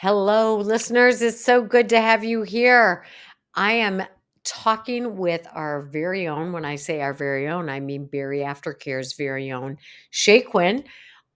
Hello, listeners. It's so good to have you here. I am talking with our very own. When I say our very own, I mean BariAftercare's very own Shea Quinn.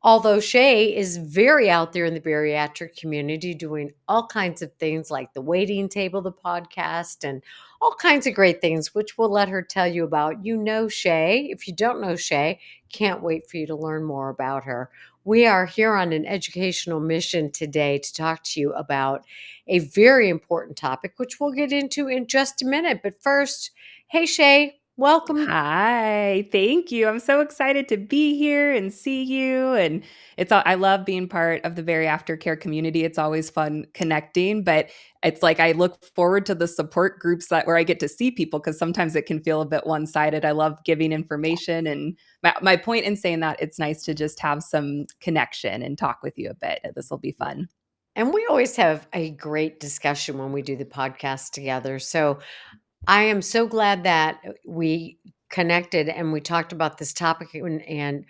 Although Shea is very out there in the bariatric community doing all kinds of things like the waiting table, the podcast, and all kinds of great things, which we'll let her tell you about. You know Shea. If you don't know Shea, can't wait for you to learn more about her. We are here on an educational mission today to talk to you about a very important topic, which we'll get into in just a minute. But first, hey, Shay, welcome. Hi, thank you. I'm so excited to be here and see you. And I love being part of the BariAftercare community. It's always fun connecting, but it's like I look forward to the support groups where I get to see people because sometimes it can feel a bit one-sided. I love giving information, and my point in saying that it's nice to just have some connection and talk with you a bit. This will be fun. And we always have a great discussion when we do the podcast together. So I am so glad that we connected and we talked about this topic and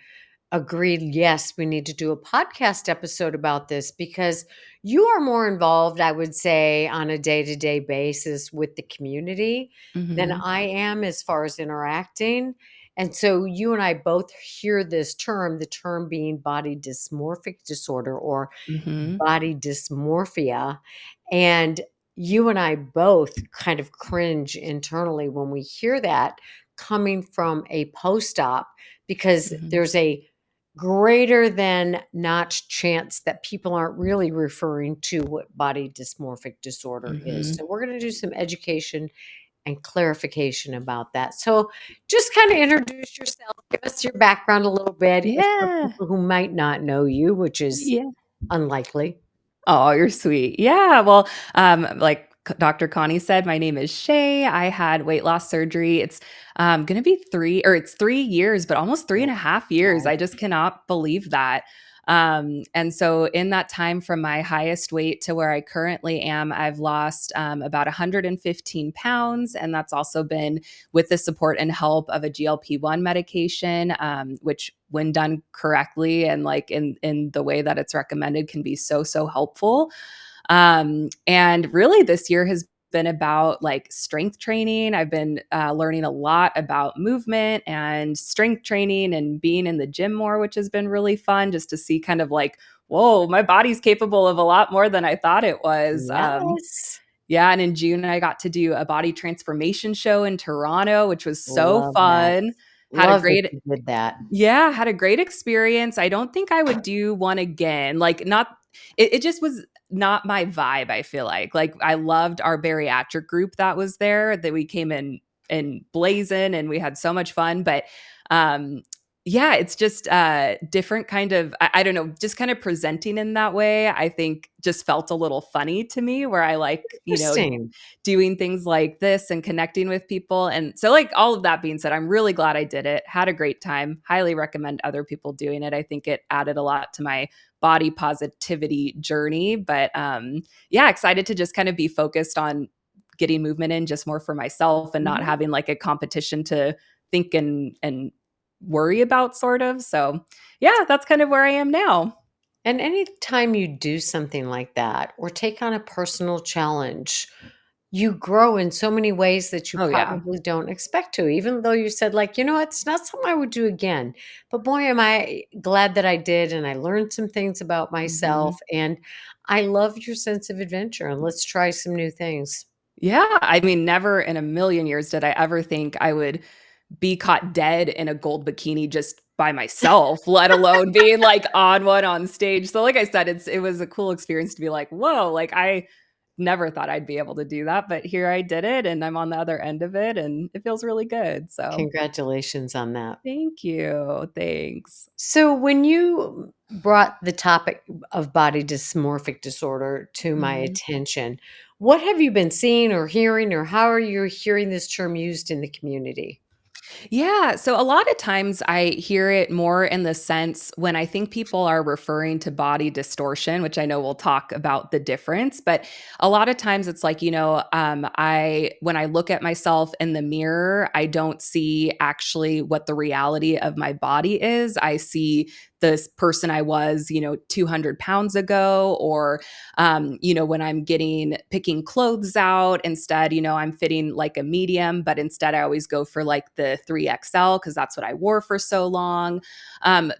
agreed, yes, we need to do a podcast episode about this because you are more involved, I would say, on a day to day basis with the community than Hmm. I am as far as interacting. And so you and I both hear this term, the term being body dysmorphic disorder or Hmm. body dysmorphia. And you and I both kind of cringe internally when we hear that coming from a post op because Hmm. there's a greater than not chance that people aren't really referring to what body dysmorphic disorder is. Hmm. So, we're going to do some education and clarification about that. So, just kind of introduce yourself, give us your background a little bit if for Yeah. people who might not know you, which is Yeah. unlikely. Oh, you're sweet. Yeah. Well, like Dr. Connie said, my name is Shay. I had weight loss surgery. It's going to be it's 3 years, but almost three Oh, and a half years. wow. I just cannot believe that. And so, in that time from my highest weight to where I currently am, I've lost about 115 pounds. And that's also been with the support and help of a GLP-1 medication, which when done correctly and like in the way that it's recommended can be so helpful. And really this year has been about like strength training. I've been learning a lot about movement and strength training and being in the gym more, which has been really fun just to see kind of like, whoa, my body's capable of a lot more than I thought it was. Yes. Yeah, and in June, I got to do a body transformation show in Toronto, which was so Love that. fun. Had a Love that great you did that. Yeah, had a great experience. I don't think I would do one again. Like, not it just was not my vibe, I feel like. Like, I loved our bariatric group that was there, that we came in blazing and we had so much fun, but um yeah, it's just different kind of I don't know, just kind of presenting in that way, I think just felt a little funny to me where I like, Interesting. doing things like this and connecting with people. And so, like, all of that being said, I'm really glad I did it. Had a great time. Highly recommend other people doing it. I think it added a lot to my body positivity journey. But yeah, excited to just kind of be focused on getting movement in just more for myself and not Mhm. having like a competition to think and worry about, sort of. So yeah, that's kind of where I am now. And anytime you do something like that or take on a personal challenge, you grow in so many ways that you Oh yeah. probably don't expect to, even though you said, like, it's not something I would do again. But boy, am I glad that I did. And I learned some things about Mhm. myself. And I love your sense of adventure. And let's try some new things. Yeah, I mean, never in a million years did I ever think I would be caught dead in a gold bikini just by myself, let alone being like on one on stage. So like I said, it was a cool experience to be like, whoa, like I never thought I'd be able to do that, but here I did it and I'm on the other end of it and it feels really good. So Congratulations on that. thank you. Thanks. So, when you brought the topic of body dysmorphic disorder to my Mhm. attention, what have you been seeing or hearing, or how are you hearing this term used in the community? Yeah. So a lot of times I hear it more in the sense when I think people are referring to body distortion, which I know we'll talk about the difference, but a lot of times it's like, when I look at myself in the mirror, I don't see actually what the reality of my body is. I see this person I was, 200 pounds ago, or, when I'm picking clothes out, instead, I'm fitting like a medium, but instead I always go for like the 3XL because that's what I wore for so long.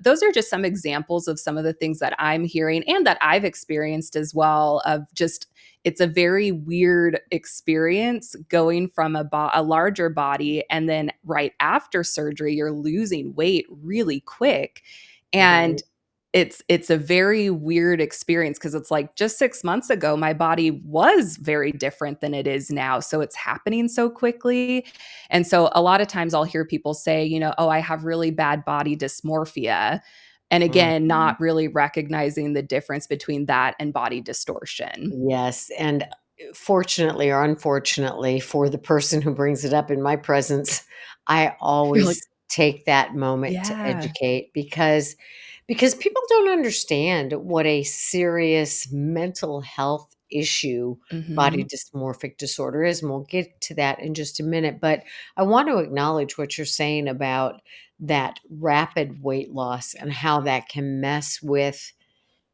Those are just some examples of some of the things that I'm hearing and that I've experienced as well, of just, it's a very weird experience going from a larger body, and then right after surgery you're losing weight really quick. Right. And it's a very weird experience because it's like, just 6 months ago my body was very different than it is now, so it's happening so quickly. And so a lot of times I'll hear people say, oh, I have really bad body dysmorphia, and again, Mhm. not really recognizing the difference between that and body distortion. Yes, and fortunately or unfortunately for the person who brings it up in my presence, I You're like, always take that moment to yeah. educate because people don't understand what a serious mental health issue body Mhm. dysmorphic disorder is, and we'll get to that in just a minute, but I want to acknowledge what you're saying about that rapid weight loss and how that can mess with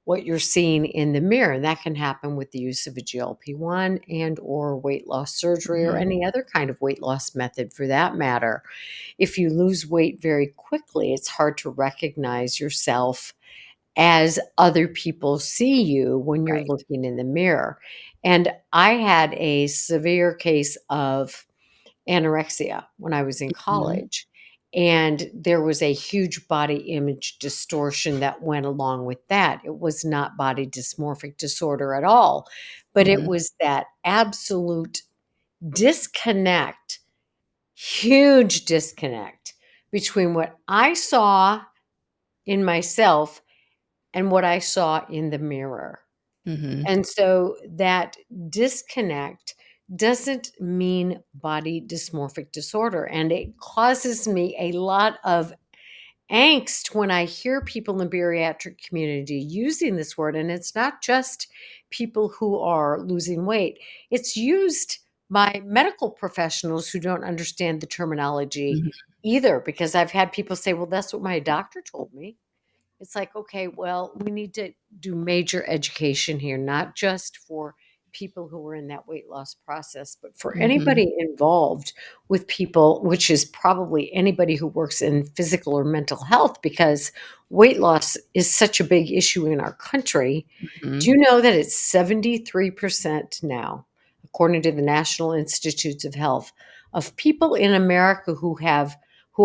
what you're seeing in the mirror. And that can happen with the use of a GLP-1 and or weight loss surgery or Mhm. any other kind of weight loss method for that matter. If you lose weight very quickly, it's hard to recognize yourself as other people see you when you're Right. looking in the mirror. And I had a severe case of anorexia when I was in Mhm. college. And there was a huge body image distortion that went along with that. It was not body dysmorphic disorder at all, but it Mhm. was that absolute disconnect, huge disconnect between what I saw in myself and what I saw in the mirror. Mhm. And so that disconnect doesn't mean body dysmorphic disorder. And it causes me a lot of angst when I hear people in the bariatric community using this word. And it's not just people who are losing weight, it's used by medical professionals who don't understand the terminology Mhm. either. Because I've had people say, well, that's what my doctor told me. It's like, okay, well, we need to do major education here, not just for people who are in that weight loss process, but for Mhm. anybody involved with people, which is probably anybody who works in physical or mental health, because weight loss is such a big issue in our country. Do Mhm. you know that it's 73% now, according to the National Institutes of Health, of people in America who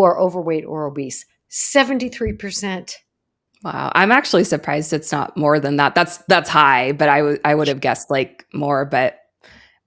are overweight or obese? 73%. Wow. I'm actually surprised it's not more than that. That's high, but I would have guessed like more, but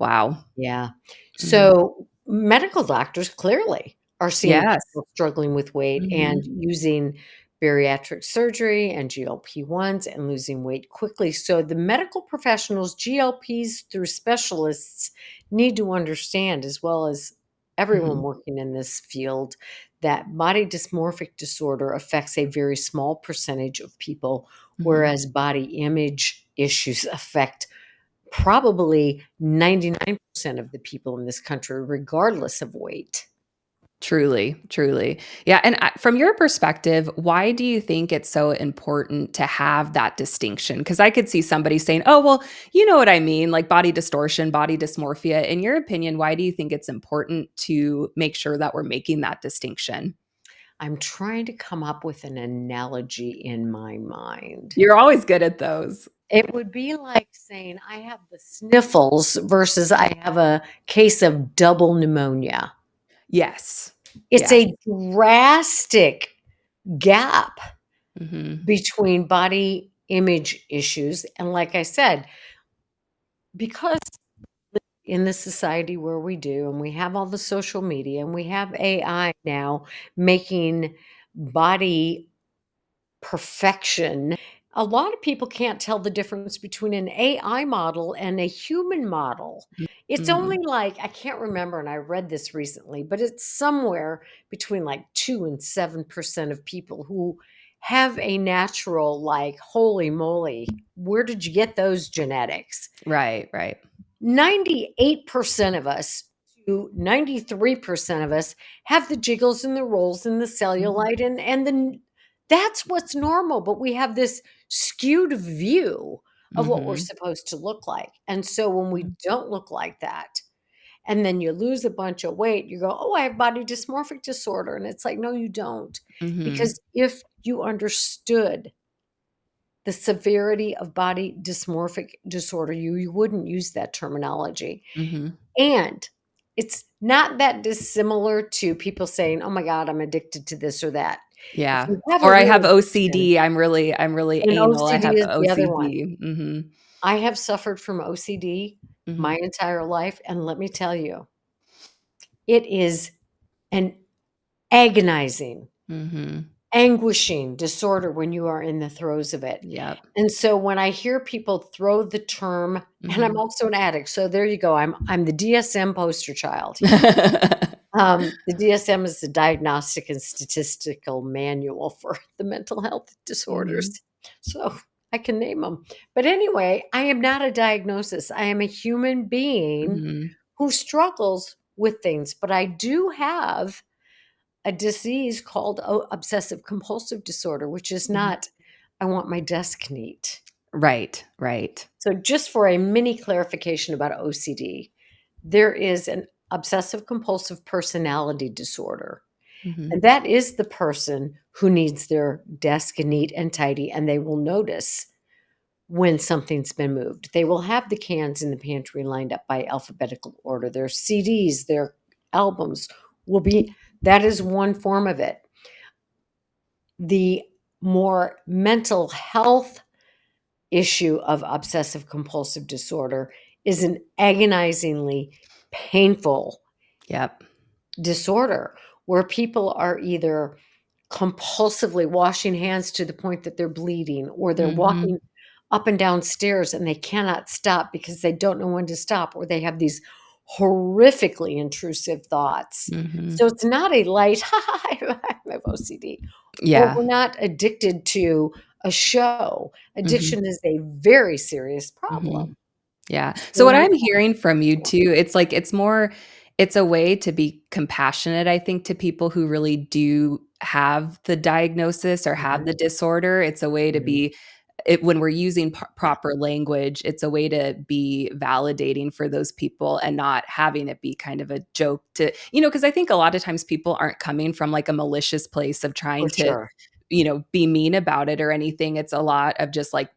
wow. Yeah. Mhm. So medical doctors clearly are seeing Yes. people struggling with weight and Mhm. using bariatric surgery and GLP-1s and losing weight quickly. So the medical professionals, GLPs through specialists, need to understand, as well as everyone Mhm. working in this field, that body dysmorphic disorder affects a very small percentage of people, Mhm. whereas body image issues affect probably 99% of the people in this country, regardless of weight. Truly, truly. Yeah, and from your perspective, why do you think it's so important to have that distinction? Because I could see somebody saying, "Oh, well, you know what I mean, like body distortion, body dysmorphia." In your opinion, why do you think it's important to make sure that we're making that distinction? I'm trying to come up with an analogy in my mind. You're always good at those. It would be like saying I have the sniffles versus I have a case of double pneumonia. Yes. It's Yes. a drastic gap Mhm. between body image issues. And like I said, because in the society where we do, and we have all the social media, and we have AI now making body perfection. A lot of people can't tell the difference between an AI model and a human model. It's only Mhm. like, I can't remember, and I read this recently, but it's somewhere between like 2 and 7% of people who have a natural, like, holy moly, where did you get those genetics? Right, right. 98% of us to 93% of us have the jiggles and the rolls and the Mhm. cellulite and That's what's normal, but we have this skewed view of what we're Mhm. supposed to look like. And so when we Mhm. don't look like that, and then you lose a bunch of weight, you go, "Oh, I have body dysmorphic disorder." And it's like, "No, you don't." Mhm. Because if you understood the severity of body dysmorphic disorder, you wouldn't use that terminology. Mhm. And it's not that dissimilar to people saying, "Oh my god, I'm addicted to this or that." If Yeah. you have a Or I real have addiction, OCD. I'm really and anal. I OCD have is the other one. OCD. Mhm. I have suffered from OCD my Mhm. entire life, and let me tell you, it is an agonizing, Mhm. anguishing disorder when you are in the throes of it. Yep. And so when I hear people throw the term, and I'm Mhm. also an addict, so there you go. I'm the DSM poster child here. The DSM is the Diagnostic and Statistical Manual for the mental health disorders. Mhm. So I can name them. But anyway, I am not a diagnosis. I am a human being Mhm. who struggles with things, but I do have a disease called obsessive compulsive disorder, which is Mhm. not, I want my desk neat. Right, right. So, just for a mini clarification about OCD, there is an obsessive compulsive personality disorder. And Mhm. that is the person who needs their desk neat and tidy, and they will notice when something's been moved. They will have the cans in the pantry lined up by alphabetical order. Their CDs, their albums will be, that is one form of it. The more mental health issue of obsessive compulsive disorder is an agonizingly painful Yep. disorder where people are either compulsively washing hands to the point that they're bleeding, or they're Mhm. walking up and down stairs and they cannot stop because they don't know when to stop, or they have these horrifically intrusive thoughts. Mhm. So it's not a light, I have OCD, or Yeah. we're not addicted to a show. Mhm. Addiction is a very serious Mhm. problem. Yeah. So So what you I'm hearing from you yeah, too, it's like it's a way to be compassionate, I think, to people who really do have the diagnosis or have mhm, the disorder. It's a way to mhm. be when we're using proper language, it's a way to be validating for those people and not having it be kind of a joke to, because I think a lot of times people aren't coming from like a malicious place of For trying to, sure. be mean about it or anything. It's a lot of just like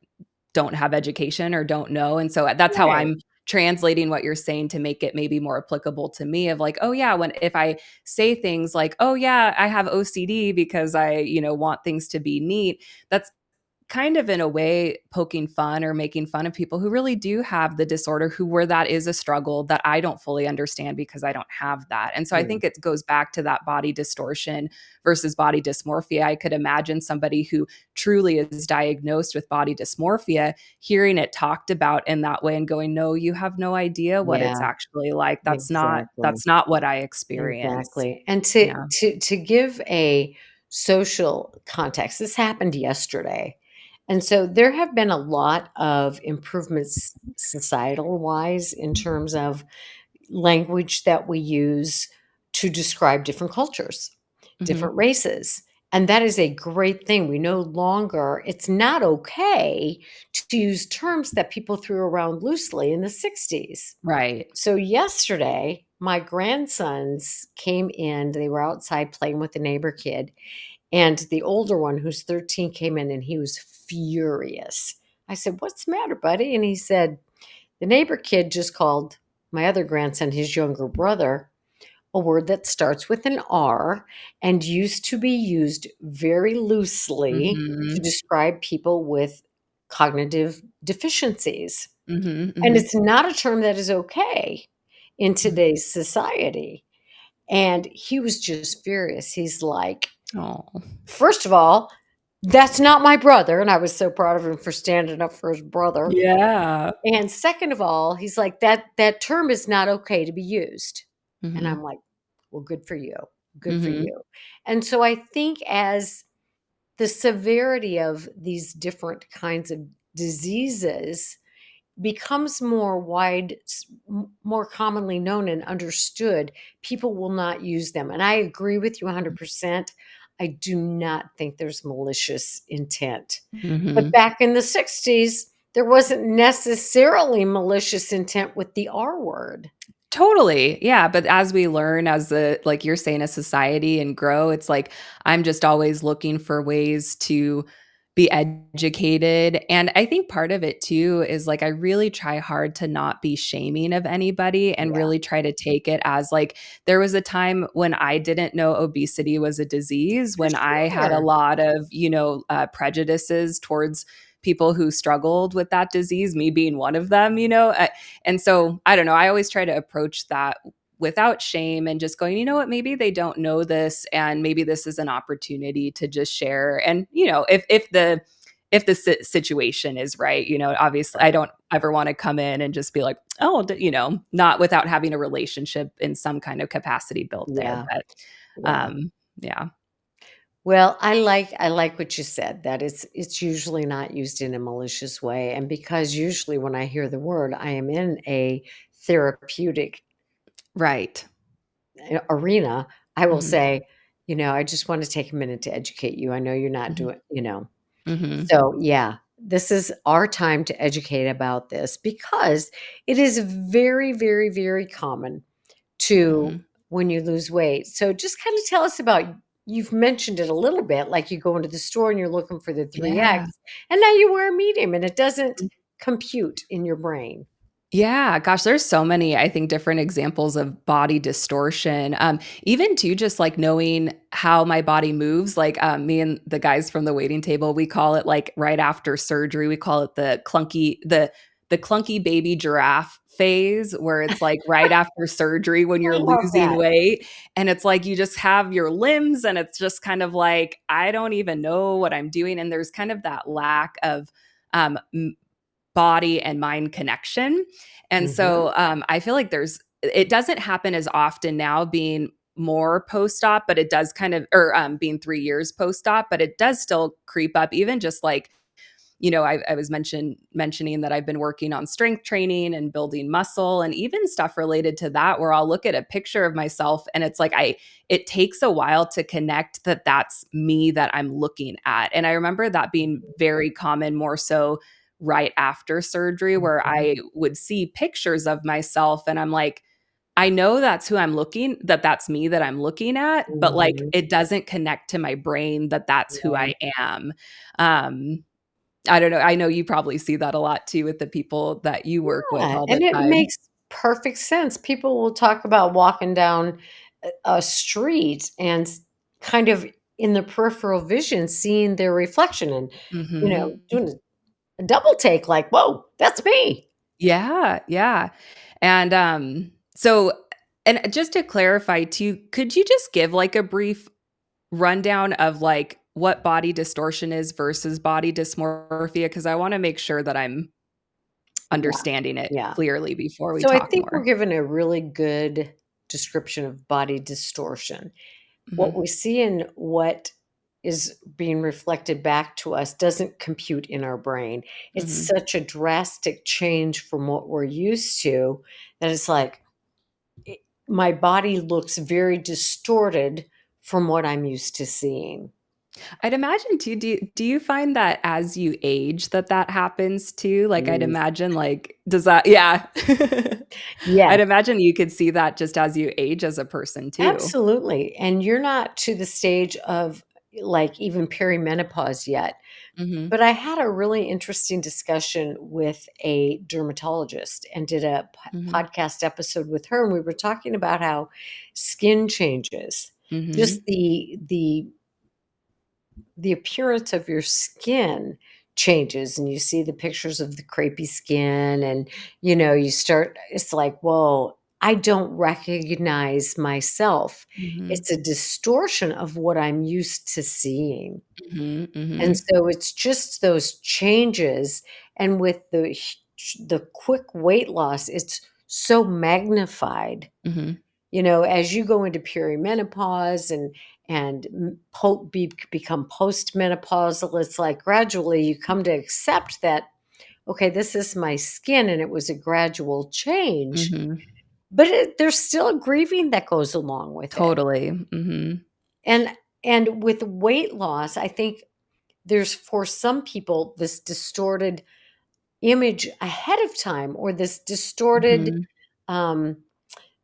don't have education or don't know. And so that's how Right. I'm translating what you're saying to make it maybe more applicable to me of like, oh yeah, when if I say things like, oh yeah, I have OCD because I, want things to be neat, that's kind of in a way poking fun or making fun of people who really do have the disorder where that is a struggle that I don't fully understand because I don't have that. And so I Yeah. think it goes back to that body distortion versus body dysmorphia. I could imagine somebody who truly is diagnosed with body dysmorphia hearing it talked about in that way and going, "No, you have no idea what it's Yeah, actually like. exactly. That's not what I experience." Exactly. And Yeah. to give a social context, this happened yesterday. And so there have been a lot of improvements societal wise in terms of language that we use to describe different cultures, Mhm. different races. And that is a great thing. We no longer, it's not okay to use terms that people threw around loosely in the 60s. Right. So yesterday, my grandsons came in. They were outside playing with the neighbor kid, and the older one, who's 13, came in and he was furious. I said, "What's the matter, buddy?" And he said, "The neighbor kid just called my other grandson, his younger brother, a word that starts with an R and used to be used very loosely to Mhm. describe people with cognitive deficiencies. Mhm. And Mhm. it's not a term that is okay in today's society." And he was just furious. He's like, Oh. "First of all, that's not my brother." And I was so proud of him for standing up for his brother. Yeah. And second of all, he's like, that term is not okay to be used." And I'm Mhm. like, "Well, good for you. Good for Mhm. you." And so I think as the severity of these different kinds of diseases becomes more commonly known and understood, people will not use them. And I agree with you 100%. I do not think there's malicious intent. But Mhm. back in the 60s, there wasn't necessarily malicious intent with the R word. Totally. Yeah, but as we learn as a like you're saying, a society and grow, it's like I'm just always looking for ways to be educated. And I think part of it too is like I really try hard to not be shaming of anybody and Yeah, really try to take it as like there was a time when I didn't know obesity was a disease, for when I had a sure. lot of, prejudices towards people who struggled with that disease, me being one of them, and so, I don't know, I always try to approach that without shame and just going, you know what, maybe they don't know this and maybe this is an opportunity to just share. And, if the situation is right, obviously I Right. don't ever want to come in and just be like, oh, not without having a relationship in some kind of capacity built there. Yeah, But yeah. yeah. Well, I like what you said, that it's usually not used in a malicious way, and because usually when I hear the word, I am in a therapeutic Right. arena, I will Hmm. say, "I just want to take a minute to educate you. I know you're not Hmm. doing." Hmm. So, yeah, this is our time to educate about this because it is very, very, very common to Hmm. when you lose weight. So just kind of tell us about you've mentioned it a little bit, like you go into the store and you're looking for the Yeah. 3X, and now you wear a medium and it doesn't compute in your brain. Yeah, gosh, there's so many, I think, different examples of body distortion. Even too, just like knowing how my body moves. Like me and the guys from the waiting table, we call it like right after surgery. We call it the clunky baby giraffe phase, where it's like right after surgery when I you're love losing that. weight, and it's like you just have your limbs, and it's just kind of like I don't even know what I'm doing, and there's kind of that lack of um, body and mind connection. And Mhm. so I feel like it doesn't happen as often now being more post-op, but it does kind of, or being 3 years post-op, but it does still creep up, even just like, I was mentioning that I've been working on strength training and building muscle and even stuff related to that, where I'll look at a picture of myself and it's like, it takes a while to connect that that's me that I'm looking at. And I remember that being very common, more so right after surgery, where Mhm. I would see pictures of myself and I'm like, I know that's who I'm looking, that's me that I'm looking at, but like Mhm. it doesn't connect to my brain that that's who Yeah. I am. Um, I don't know. I know you probably see that a lot too with the people that you work with Yeah, all the and it time. makes perfect sense. People will talk about walking down a street and kind of in the peripheral vision seeing their reflection and, Mhm. doing a double take like, "Whoa, that's me." Yeah, yeah. And, so and just to clarify too, could you just give, like, a brief rundown of, like, what body distortion is versus body dysmorphia? Because I wanna make sure that I'm Yeah, understanding it yeah. clearly before we So I talk think we're more. given a really good description of body distortion. What Mhm, we see and what is being reflected back to us doesn't compute in our brain. It's mhm. such a drastic change from what we're used to that it's like it, my body looks very distorted from what I'm used to seeing. I'd imagine too, do you find that as you age that happens too? Like, I'd Yes. imagine, like, does that yeah. Yes, I'd imagine you could see that just as you age as a person too. absolutely. And you're not to the stage of like even perimenopause yet. Mhm, But I had a really interesting discussion with a dermatologist and did a mhm, podcast episode with her, and we were talking about how skin changes. Just mhm, the appearance of your skin changes, and you see the pictures of the crepey skin, and you start. It's like, whoa, I don't recognize myself. mhm, It's a distortion of what I'm used to seeing. mhm, And mhm, so it's just those changes, and with the quick weight loss, it's so magnified. mhm, As you go into perimenopause and become postmenopausal, it's like gradually you come to accept that, okay, this is my skin, and it was a gradual change, mhm. but there's still a grieving that goes along with it. Totally, mhm. And And with weight loss, I think there's, for some people, this distorted image ahead of time, or this distorted, Mhm. um,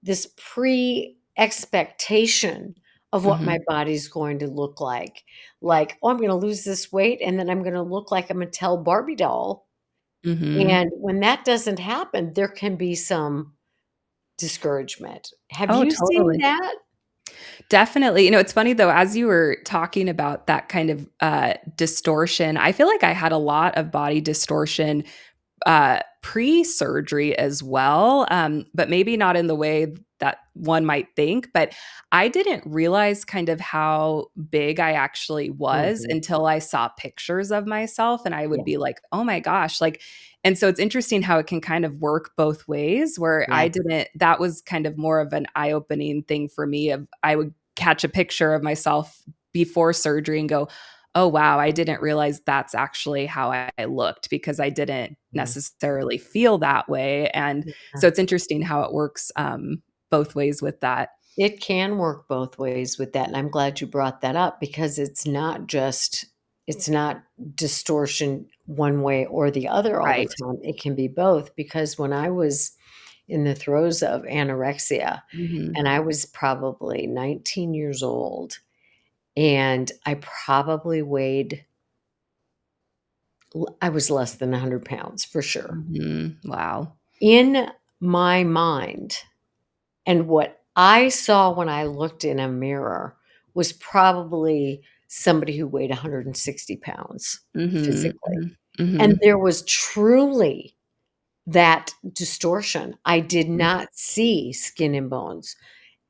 this pre-expectation of what my Mhm. body's going to look like. Like, "Oh, I'm gonna lose this weight, and then I'm gonna look like a Mattel Barbie doll." Mhm. And when that doesn't happen, there can be some discouragement. Have Oh, you seen totally. that? Definitely. It's funny though, as you were talking about that kind of distortion, I feel like I had a lot of body distortion pre-surgery as well, but maybe not in the way that one might think. But I didn't realize kind of how big I actually was Mhm. until I saw pictures of myself, and I Yeah, would be like, "Oh my gosh!" Like, and so it's interesting how it can kind of work both ways. Where I yes. didn't, that was kind of more of an eye-opening thing for me. Of I would catch a picture of myself before surgery and go, oh, wow, I didn't realize that's actually how I looked because I didn't Mhm. necessarily feel that way. And Yeah. so it's interesting how it works both ways with that. It can work both ways with that, and I'm glad you brought that up, because it's not distortion one way or the other all the Right. time. It can be both, because when I was in the throes of anorexia, Hmm. and I was probably 19 years old, and I probably weighed I was less than 100 pounds for sure. Hmm. Wow. In my mind, and what I saw when I looked in a mirror was probably somebody who weighed 160 pounds Hmm. physically. And Hmm. there was truly that distortion. I did not see skin and bones.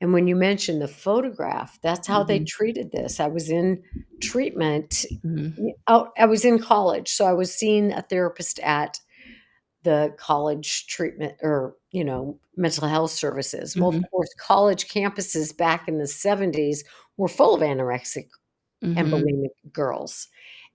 And when you mentioned the photograph, that's how they Hmm. treated this. I was in treatment. Hmm. Oh, I was in college. So I was seeing a therapist at the college treatment, or, mental health services. Well, of Hmm. course, college campuses back in the '70s were full of anorexic and Hmm. bulimic girls.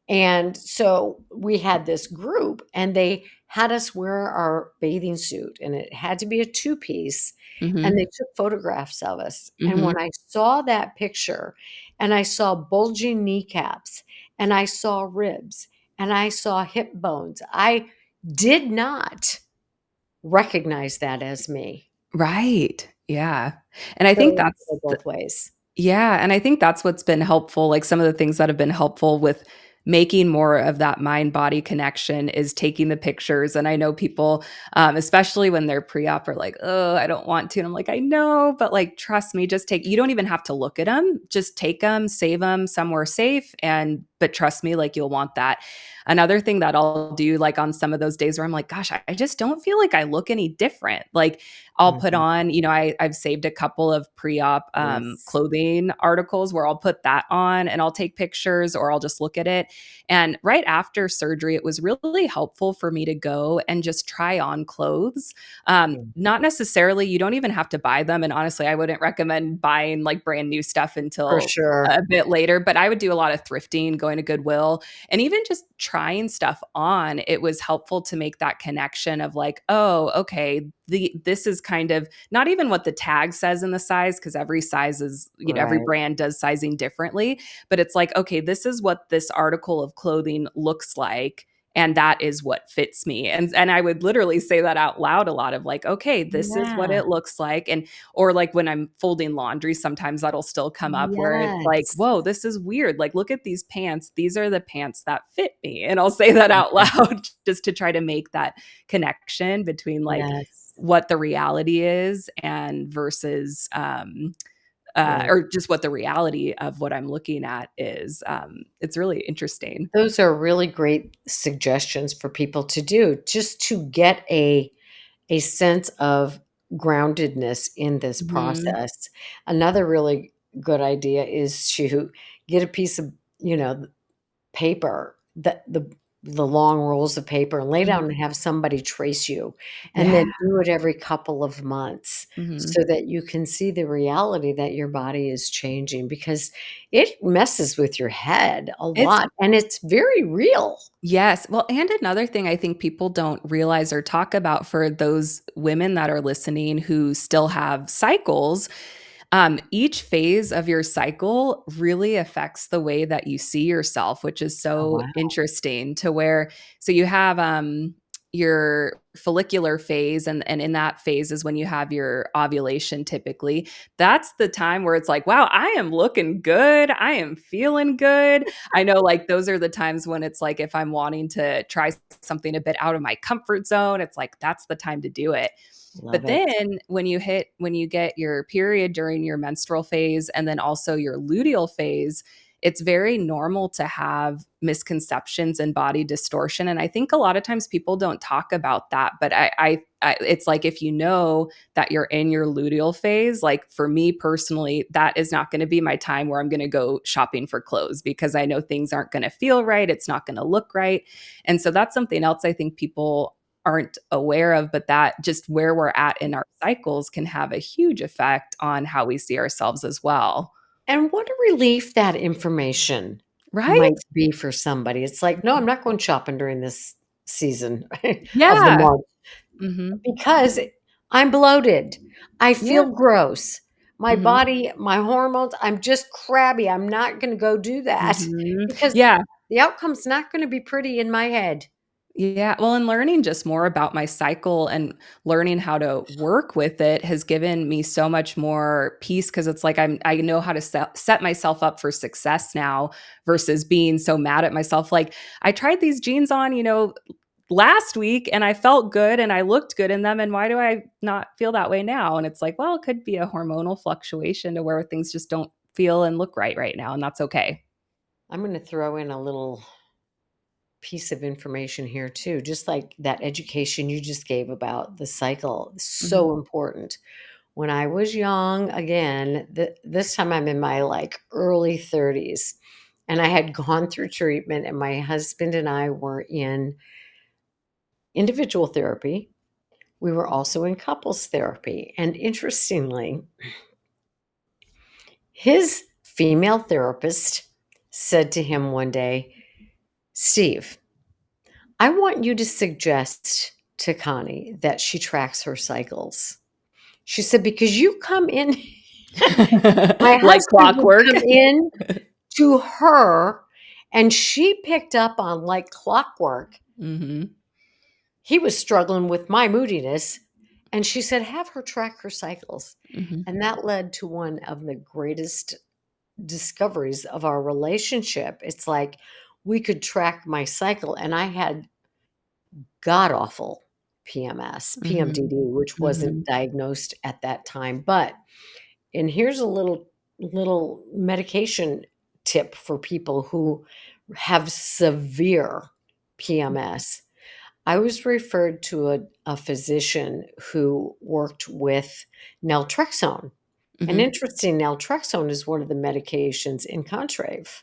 And so we had this group, and they had us wear our bathing suit, and it had to be a two-piece, and Hmm. they took photographs of us. And Hmm. when I saw that picture, and I saw bulging kneecaps, and I saw ribs, and I saw hip bones, I did not recognize that as me. Right. Yeah. And I So think it can that's go both ways. Yeah, and I think that's what's been helpful, like, some of the things that have been helpful with making more of that mind-body connection is taking the pictures, and I know people, especially when they're pre-op, are like, "Oh, I don't want to," and I'm like, "I know, but, like, trust me, just take." You don't even have to look at them. Just take them, save them somewhere safe, and but trust me, like, you'll want that. Another thing that I'll do, like, on some of those days where I'm like, "Gosh, I just don't feel like I look any different," like, I'll put Mhm. on, I've saved a couple of pre-op Yes. clothing articles where I'll put that on and I'll take pictures or I'll just look at it. And right after surgery, it was really helpful for me to go and just try on clothes. Mhm. Not necessarily, you don't even have to buy them. And honestly, I wouldn't recommend buying like brand new stuff For until sure. a bit later, but I would do a lot of thrifting, going to Goodwill, and even just trying stuff on. It was helpful to make that connection of like, oh, okay, this is kind of not even what the tag says in the size, because every size is, every Right. brand does sizing differently, but it's like, okay, this is what this article of clothing looks like, and that is what fits me. And I would literally say that out loud a lot of like, okay, this is what Yeah. it looks like. And or like when I'm folding laundry, sometimes that'll still come up where it's like, Yes. whoa, this is weird. Like, look at these pants. These are the pants that fit me. And I'll say that out Mhm. loud just to try to make that connection between like Yes. what the reality is and versus Right. or just what the reality of what I'm looking at is. It's really interesting. Those are really great suggestions for people to do, just to get a sense of groundedness in this Mhm. process. Another really good idea is to get a piece of, paper, the long rolls of paper, and lay down Mhm. and have somebody trace you, and Yeah. then do it every couple of months, Mhm. so that you can see the reality that your body is changing, because it messes with your head a It's lot, and it's very real. Yes. Well, and another thing I think people don't realize or talk about for those women that are listening who still have cycles, Each phase of your cycle really affects the way that you see yourself, which is Oh, so wow. interesting to where, so you have your follicular phase, and in that phase is when you have your ovulation typically. That's the time where it's like, wow, I am looking good. I am feeling good. I know, like, those are the times when it's like, if I'm wanting to try something a bit out of my comfort zone, it's like, that's the time to do it. Love But it. then when you get your period during your menstrual phase and then also your luteal phase, it's very normal to have misconceptions and body distortion. And I think a lot of times people don't talk about that. But it's like, if you know that you're in your luteal phase, like for me personally, that is not going to be my time where I'm going to go shopping for clothes, because I know things aren't going to feel right. It's not going to look right. And so that's something else I think people aren't aware of, but that just where we're at in our cycles can have a huge effect on how we see ourselves as well. And what a relief that information Right? might be for somebody. It's like, "No, I'm not going shopping during this season of the Yeah. month Mhm. because I'm bloated. I Yeah. feel gross. My Mhm. body, my hormones, I'm just crabby. I'm not gonna go do that Mhm. because Yeah. the outcome's not gonna be pretty in my head." Yeah. Well, and learning just more about my cycle and learning how to work with it has given me so much more peace, because it's like I know how to set myself up for success now versus being so mad at myself. Like, I tried these jeans on, last week, and I felt good and I looked good in them. And why do I not feel that way now? And it's like, well, it could be a hormonal fluctuation to where things just don't feel and look right now. And that's okay. I'm gonna throw in a little piece of information here too, just like that education you just gave about the cycle, Mhm. so important. When I was young, again, this time I'm in my like early 30s, and I had gone through treatment, and my husband and I were in individual therapy. We were also in couples therapy. And interestingly, his female therapist said to him one day, "Steve, I want you to suggest to Connie that she tracks her cycles." She said, "Because you come in," my Like husband would clockwork. come in to her, and she picked up on like clockwork. Mhm. He was struggling with my moodiness, and she said, "Have her track her cycles." Mhm. And that led to one of the greatest discoveries of our relationship. It's like we could track my cycle, and I had god awful PMS, Mhm. PMDD, which wasn't Mhm. diagnosed at that time. But, and here's a little medication tip for people who have severe PMS. I was referred to a physician who worked with naltrexone. And Mhm. interesting, naltrexone is one of the medications in Contrave.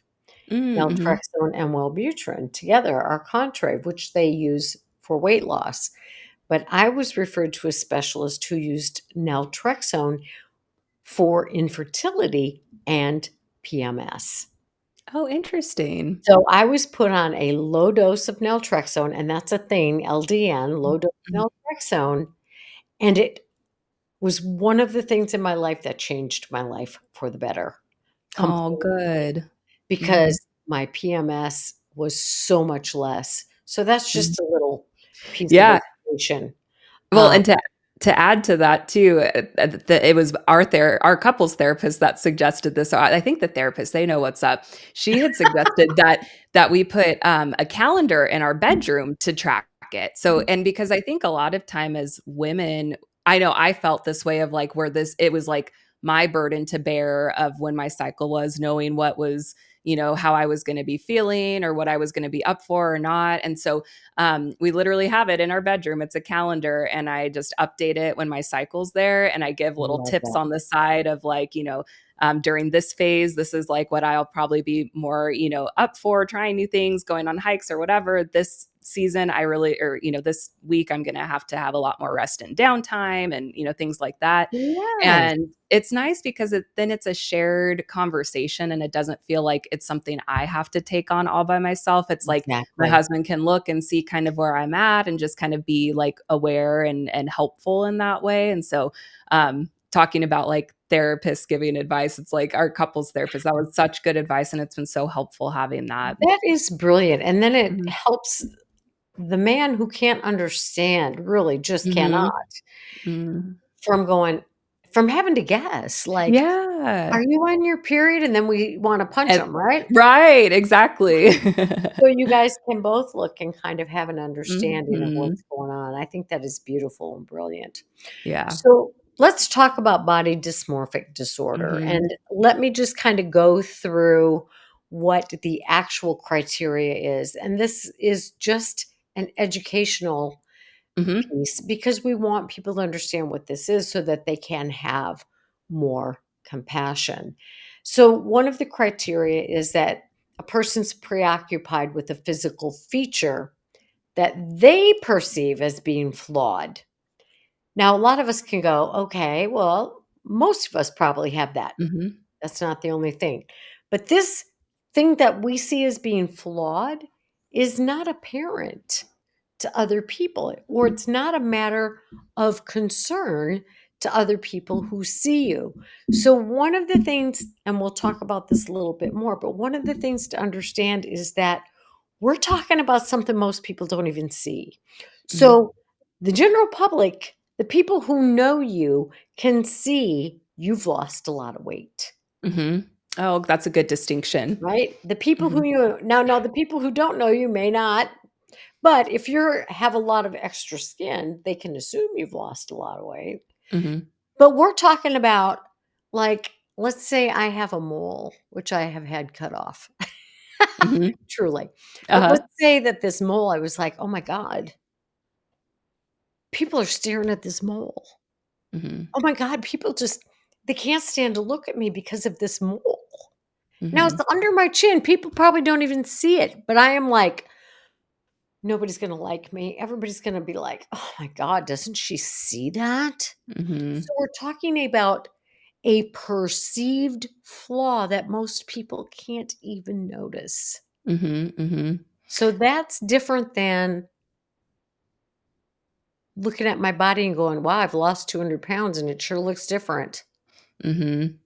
Mm, mhm. Naltrexone and Wellbutrin together are Contrave, which they use for weight loss. But I was referred to a specialist who used naltrexone for infertility and PMS. Oh, interesting. So I was put on a low dose of naltrexone, and that's a thing, LDN, low dose Mhm. naltrexone, and it was one of the things in my life that changed my life for the better, Oh, completely, good. Mhm. because my PMS was so much less. So that's Mhm. just a little piece of Yeah. information. Well, Um, and to add to that too, it was our couples therapist that suggested this. So I think the therapist, they know what's up. She had suggested that we put a calendar in our bedroom to track it. So, and because I think a lot of time as women, I know I felt this way of like, where this, it was like my burden to bear of when my cycle was, knowing what was, how I was going to be feeling or what I was going to be up for or not. And so we literally have it in our bedroom. It's a calendar, and I just update it when my cycle's there. And I give I little love tips that. on the side of like, during this phase, this is like what I'll probably be more, up for, trying new things, going on hikes or whatever. This season, I really, or, this week, I'm going to have a lot more rest and downtime and, things like that. Yes, And it's nice because then it's a shared conversation, and it doesn't feel like it's something I have to take on all by myself. It's like my exactly. husband can look and see kind of where I'm at and just kind of be like aware and helpful in that way. And so talking about like therapist giving advice. It's like our couples therapist. That was such good advice, and it's been so helpful having that. That is brilliant, and then it Mhm. helps the man who can't understand, really just cannot, Mhm. Mhm. from going from having to guess, like, "Are Yeah. you on your period?" And then we wanna punch And him, right? right, exactly. So you guys can both look and kind of have an understanding of Mhm. what's going on. I think that is beautiful and brilliant. Yeah. So let's talk about body dysmorphic disorder. Mhm. And let me just kind of go through what the actual criteria is. And this is just an educational Mhm. piece because we want people to understand what this is so that they can have more compassion. So, one of the criteria is that a person's preoccupied with a physical feature that they perceive as being flawed. Now, a lot of us can go, okay, well, most of us probably have that. Mhm. That's not the only thing. But this thing that we see as being flawed is not apparent to other people, or it's not a matter of concern to other people who see you. So, one of the things, and we'll talk about this a little bit more, but one of the things to understand is that we're talking about something most people don't even see. Mhm. So, the general public, the people who know you, can see you've lost a lot of weight. Mhm. Oh, that's a good distinction. Right? The people Mhm. who you now the people who don't know you may not, but if you're have a lot of extra skin, they can assume you've lost a lot of weight. Mhm. But we're talking about, like, let's say I have a mole, which I have had cut off, Mhm. truly. But Uh-huh. let's say that this mole, I was like, "Oh my god, people are staring at this mole. Mhm. Oh my god, people just they can't stand to look at me because of this mole." Now it's Mhm. under my chin. People probably don't even see it, but I am like, nobody's gonna like me. Everybody's gonna be like, "Oh my god, doesn't she see that?" So Mhm. we're talking about a perceived flaw that most people can't even notice. Mhm. Mhm. So that's different than looking at my body and going, "Wow, I've lost 200 pounds and it sure looks different." Mhm.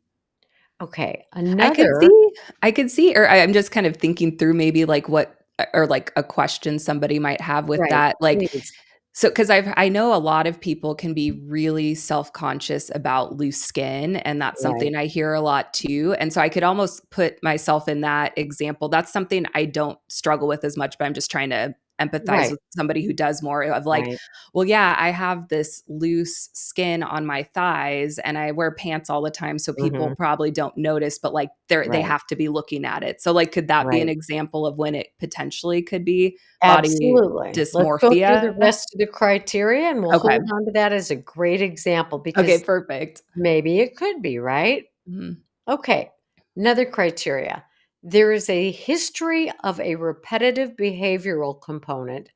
Okay, I could another see I could see or I'm just kind of thinking through maybe like what or like a question somebody might have with right, that, like, please. so, because I know a lot of people can be really self-conscious about loose skin, and that's Right, something I hear a lot too, and so I could almost put myself in that example. That's something I don't struggle with as much, but I'm just trying to empathize right, with somebody who does more of like, right. well, yeah, I have this loose skin on my thighs and I wear pants all the time, so people Mhm. probably don't notice, but like they Right, have to be looking at it. So like could that be an right. example of when it potentially could be body Absolutely. Let's go through the dysmorphia? rest of the criteria, and we'll Okay. hold on to that as a great example Okay, because perfect. maybe it could be, right? Mhm. Okay, another criteria. There is a history of a repetitive behavioral component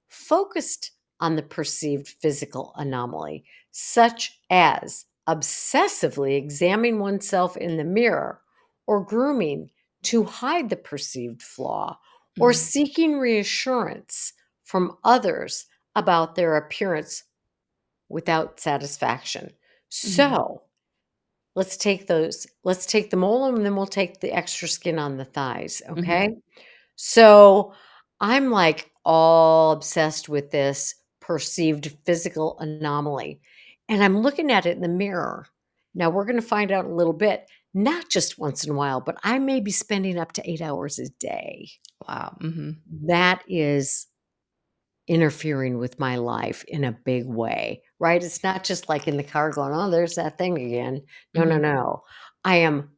focused on the perceived physical anomaly, such as obsessively examining oneself in the mirror or grooming to hide the perceived flaw or Mhm. seeking reassurance from others about their appearance without satisfaction. Mhm. So, let's take the mole and then we'll take the extra skin on the thighs, Mhm. okay? So, I'm, like, all obsessed with this perceived physical anomaly, and I'm looking at it in the mirror. Now we're gonna find out in a little bit, not just once in a while, but I may be spending up to 8 hours a day. Wow. Mhm. That is interfering with my life in a big way, right? It's not just like in the car going, "Oh, there's that thing again." No, no, Mhm. no. I am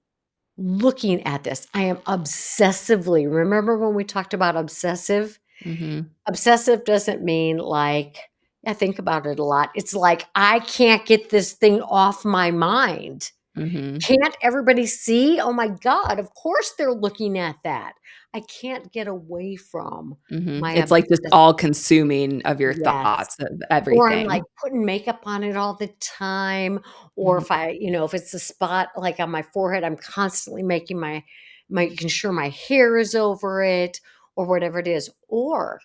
looking at this. I am obsessively remember when we talked about obsessive? Mhm. Obsessive doesn't mean like I think about it a lot. It's like, I can't get this thing off my mind. Mhm. Can't everybody see? Oh my god, of course they're looking at that. I can't get away from Mhm. my It's like just obsession. all consuming of your Yes. thoughts of Or I'm, like, everything. putting makeup on it all the time, or Mhm. if I if it's a spot, like, on my forehead, I'm constantly making sure my hair is over it or whatever it is, or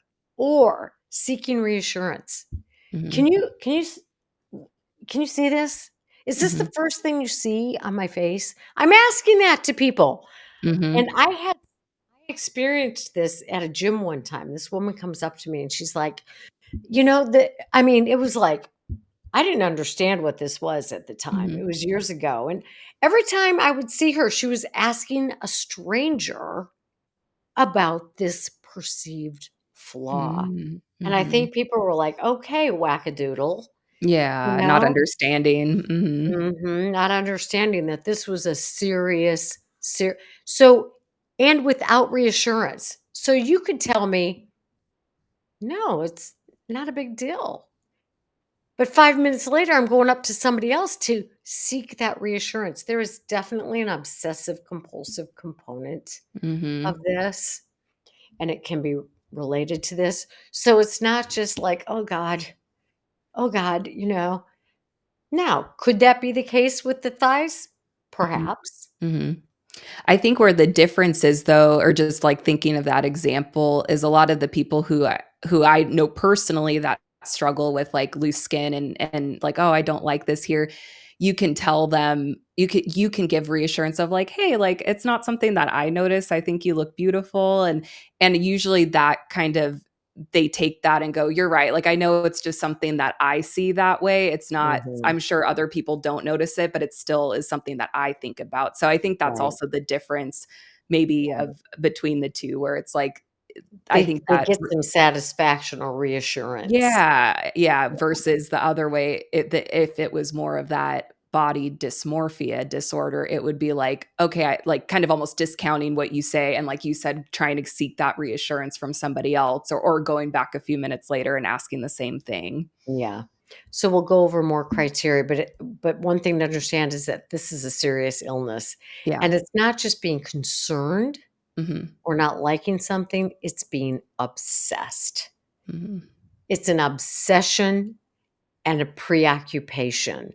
seeking reassurance. Can Mhm. you can you s can you see this? Is this the first thing you see on my face? I'm asking that to people. And Mhm. I experienced this at a gym one time. This woman comes up to me and she's like, it was like, I didn't understand what this was at the time. It Mhm. was years ago. And every time I would see her, she was asking a stranger about this perceived flaw. Mm. And I Mhm. think people were like, okay, wackadoodle, you Yeah, not know? understanding. Mhm. Not understanding that this was a so and without reassurance. So you could tell me, "No, it's not a big deal." But 5 minutes later, I'm going up to somebody else to seek that reassurance. There is definitely an obsessive compulsive component of Mhm. this, and it can be related to this. So it's not just like, oh God, Now, could that be the case with the thighs? Mhm. Perhaps. Mhm. I think where the difference is though, or just like thinking of that example, is a lot of the people who I know personally that struggle with like loose skin and like, oh, I don't like this here. You can tell them, you can give reassurance of like, hey, like it's not something that I notice. I think you look beautiful. And usually that kind of they take that and go, you're right. Like I know it's just something that I see that way. It's not, Mhm. I'm sure other people don't notice it, but it still is something that I think about. So I think that's Right. also the difference maybe of between the two where it's like I They think they that get some satisfaction or reassurance. yeah, yeah, versus the other way, if it was more of that body dysmorphia disorder, it would be like, okay, I like kind of almost discounting what you say and like you said, trying to seek that reassurance from somebody else or going back a few minutes later and asking the same thing. Yeah. So we'll go over more criteria, but one thing to understand is that this is a serious illness, Yeah. and it's not just being concerned Mhm. or not liking something, it's being obsessed. Mhm. It's an obsession and a preoccupation.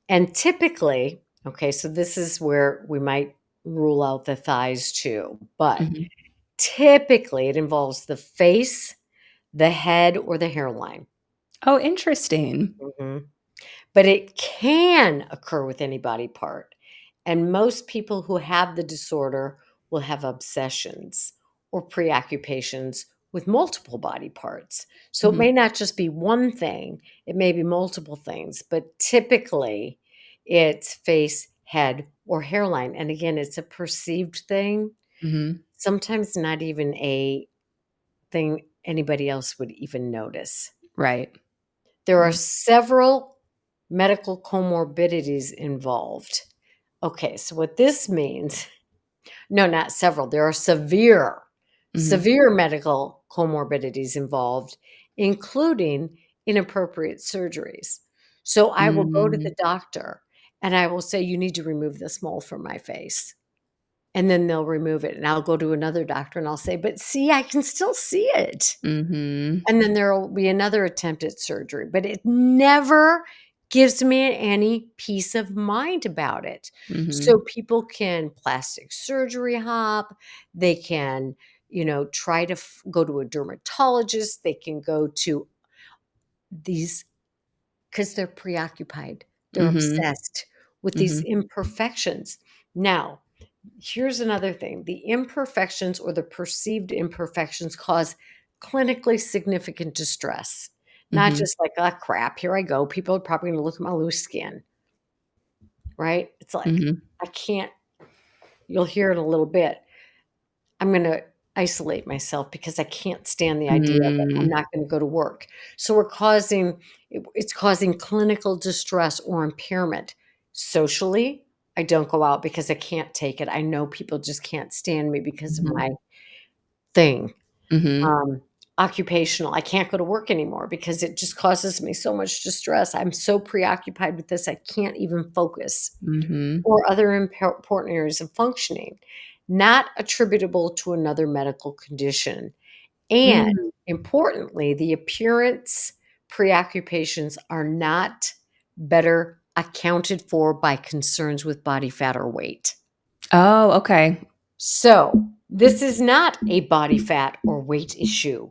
And typically, okay, so this is where we might rule out the thighs too, but Mhm. typically it involves the face, the head, or the hairline. Oh, interesting. Mhm. But it can occur with any body part. And most people who have the disorder will have obsessions or preoccupations with multiple body parts. So it Mhm. may not just be one thing, it may be multiple things, but typically it's face, head, or hairline. And again, it's a perceived thing, Mhm. sometimes not even a thing anybody else would even notice. Right. There are Right. several medical comorbidities involved. Okay, so what this means, no, not several, there are Mhm. severe medical comorbidities involved, including inappropriate surgeries. So I will go to Mm. the doctor and I will say, "You need to remove this mole from my face." And then they'll remove it. And I'll go to another doctor and I'll say, "But see, I can still see it." Mhm. And then there will be another attempt at surgery, but it never gives me any peace of mind about it. So Mhm. people can plastic surgery hop, they can, try to go to a dermatologist, they can go to these because they're preoccupied. They're Mhm. obsessed with these Mhm. imperfections. Now, here's another thing. The imperfections or the perceived imperfections cause clinically significant distress. Not Mhm. just like, "Ah, crap, here I go. People are probably gonna look at my loose skin," right? It's like, Mhm. I can't you'll hear it a little bit. I'm gonna isolate myself because I can't stand the idea that I'm Mm. not gonna go to work. So it's causing clinical distress or impairment. Socially, I don't go out because I can't take it. I know people just can't stand me because of Mhm. my thing. Mhm. Um, Occupational, I can't go to work anymore because it just causes me so much distress. I'm so preoccupied with this, I can't even focus Mhm. or other important areas of functioning, not attributable to another medical condition. And Mm. importantly, the appearance preoccupations are not better accounted for by concerns with body fat or weight. Oh, okay. So, this is not a body fat or weight issue,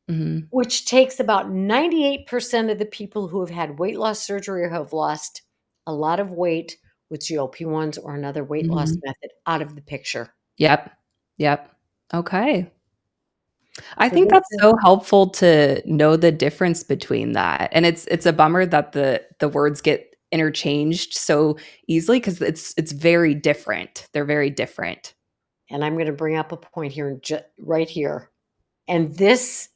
Mhm. which takes about 98% of the people who have had weight loss surgery or have lost a lot of weight with GLP-1s or another weight loss Mhm. method out of the picture. Yep. Yep. Okay. I So think this that's is so helpful to know the difference between that, and it's a bummer that the words get interchanged so easily because it's very different. They're very different. and I'm gonna bring up a point here right here, and this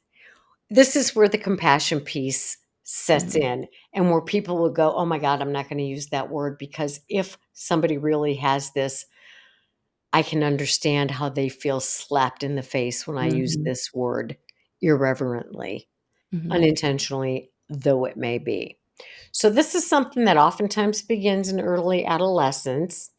is where the compassion piece sets Mhm. in and where people will go, "Oh my god, I'm not gonna use that word," because if somebody really has this, I can understand how they feel slapped in the face when I use Mhm. this word irreverently, Mhm. unintentionally, though it may be. So this is something that oftentimes begins in early adolescence.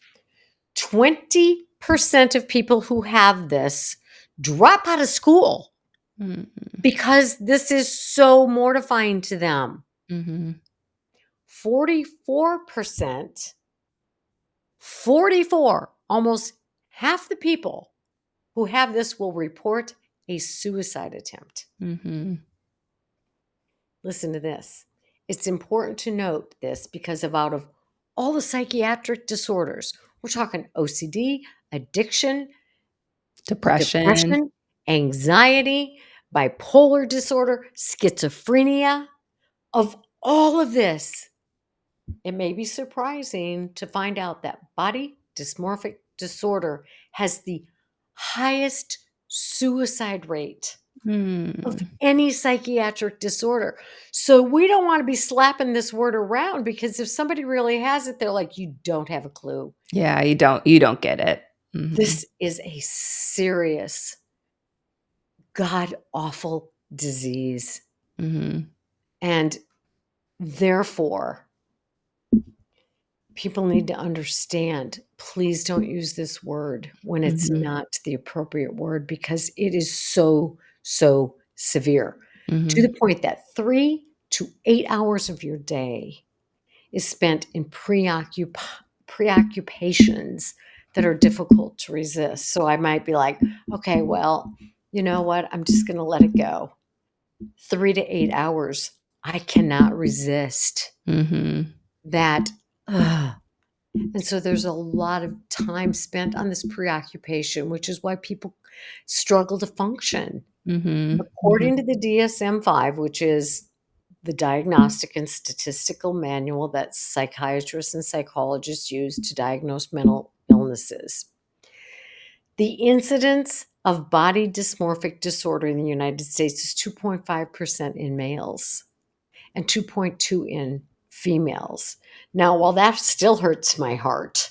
20% of people who have this drop out of school Mhm. because this is so mortifying to them. Mhm. 44%, 44, almost half the people who have this will report a suicide attempt. Mhm. Listen to this. It's important to note this because of out of all the psychiatric disorders, we're talking OCD, addiction, Depression. depression, anxiety, bipolar disorder, schizophrenia. Of all of this, it may be surprising to find out that body dysmorphic disorder has the highest suicide rate of Mm. any psychiatric disorder. So we don't want to be slapping this word around because if somebody really has it, they're like, you don't have a clue. Yeah, you don't get it. Mhm. This is a serious, god awful disease. Mhm. And therefore, people need to understand, please don't use this word when it's Mhm. not the appropriate word because it is so, so severe to Mhm. the point that 3 to 8 hours of your day is spent in preoccupations that are difficult to resist. So I might be like, okay, well, you know what? I'm just going to let it go. 3 to 8 hours. I cannot resist Mhm. that. Ugh. And so there's a lot of time spent on this preoccupation, which is why people struggle to function. Mhm. According Mhm. to the DSM-5, which is the Diagnostic and Statistical Manual that psychiatrists and psychologists use to diagnose mental illnesses, the incidence of body dysmorphic disorder in the United States is 2.5% in males and 2.2 in females. Now, while that still hurts my heart,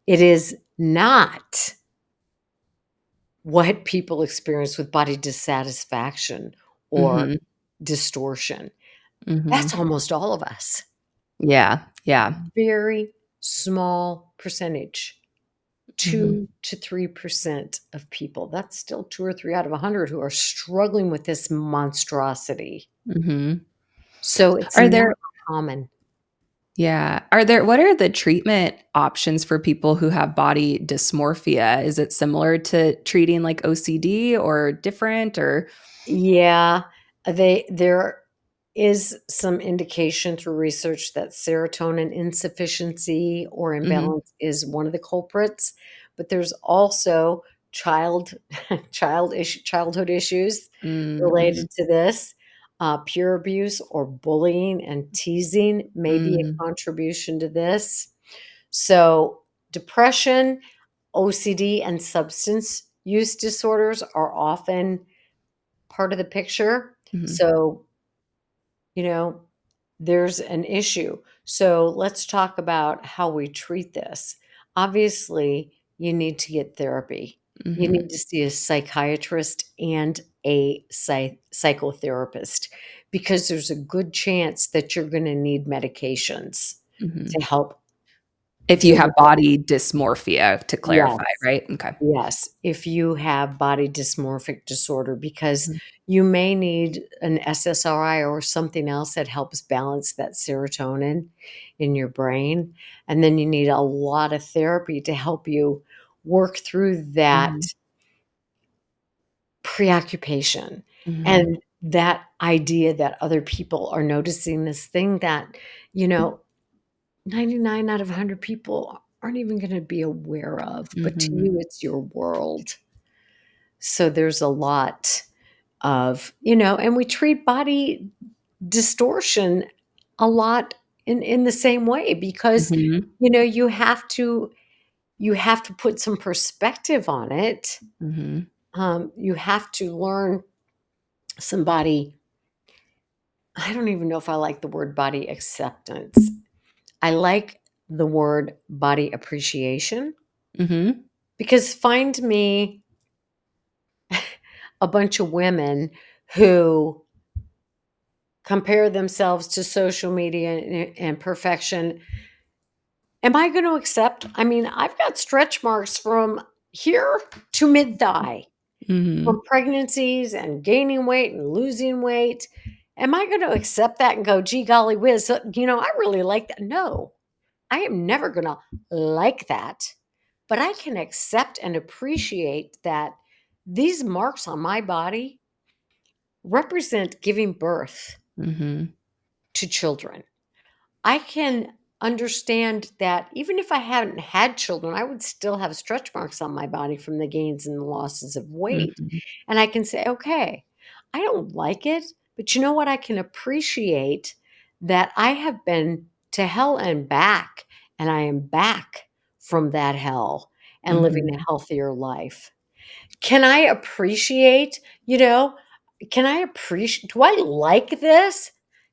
it is not what people experience with body dissatisfaction or Mhm. distortion. That's Mhm. almost all of us. Yeah. Yeah. Very small percentage, Mhm. 2 to 3% of people. That's still 2 or 3 out of 100 who are struggling with this monstrosity. Mhm. So it's Are not there common. Yeah. Are there what are the treatment options for people who have body dysmorphia? Is it similar to treating like OCD or different or Yeah, there is some indication through research that serotonin insufficiency or Mhm. imbalance is one of the culprits, but there's also childhood issues Mm, mhm. related to this. Peer abuse or bullying and teasing may be Mm, a contribution to this. So, depression, OCD, and substance use disorders are often part of the picture. mhm. So, you know, there's an issue. So let's talk about how we treat this. Obviously, you need to get therapy. You Mhm. need to see a psychiatrist and a psychotherapist because there's a good chance that you're going to need medications Mhm. to help If you deal have with it. body dysmorphia to clarify, Yes. right? Okay. Yes, if you have body dysmorphic disorder, because Mhm. you may need an SSRI or something else that helps balance that serotonin in your brain. And then you need a lot of therapy to help you work through that Mhm. preoccupation Mhm. and that idea that other people are noticing this thing that, you know, 99 out of 100 people aren't even going to be aware of, but to Mhm. you, it's your world. So there's a lot of, and we treat body distortion a lot in the same way because, Mhm. you have to put some perspective on it. Mhm. You have to learn some body. I don't even know if I like the word body acceptance. I like the word body appreciation Mhm. because find me a bunch of women who compare themselves to social media and perfection. Am I going to accept? I mean, I've got stretch marks from here to mid thigh from Mhm. pregnancies and gaining weight and losing weight. Am I going to accept that and go, gee, golly whiz, I really like that? No, I am never going to like that. But I can accept and appreciate that these marks on my body represent giving birth Mhm. to children. I can understand that even if I hadn't had children, I would still have stretch marks on my body from the gains and the losses of weight. Mhm. And I can say, okay, I don't like it, but you know what? I can appreciate that I have been to hell and back, and I am back from that hell and living a Mhm. healthier life. Can I appreciate, you know, do I like this?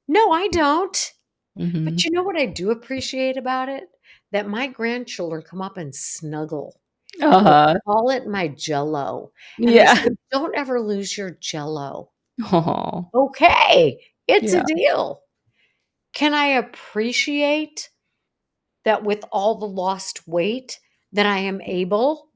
No, I don't. But Mhm. you know what I do appreciate about it? That my grandchildren come up and snuggle, and they Uh-huh. call it my Jello, and they Yeah. say, "Don't ever lose your Jello." Oh. Okay, it's a Yeah. deal. Can I appreciate that with all the lost weight that I am able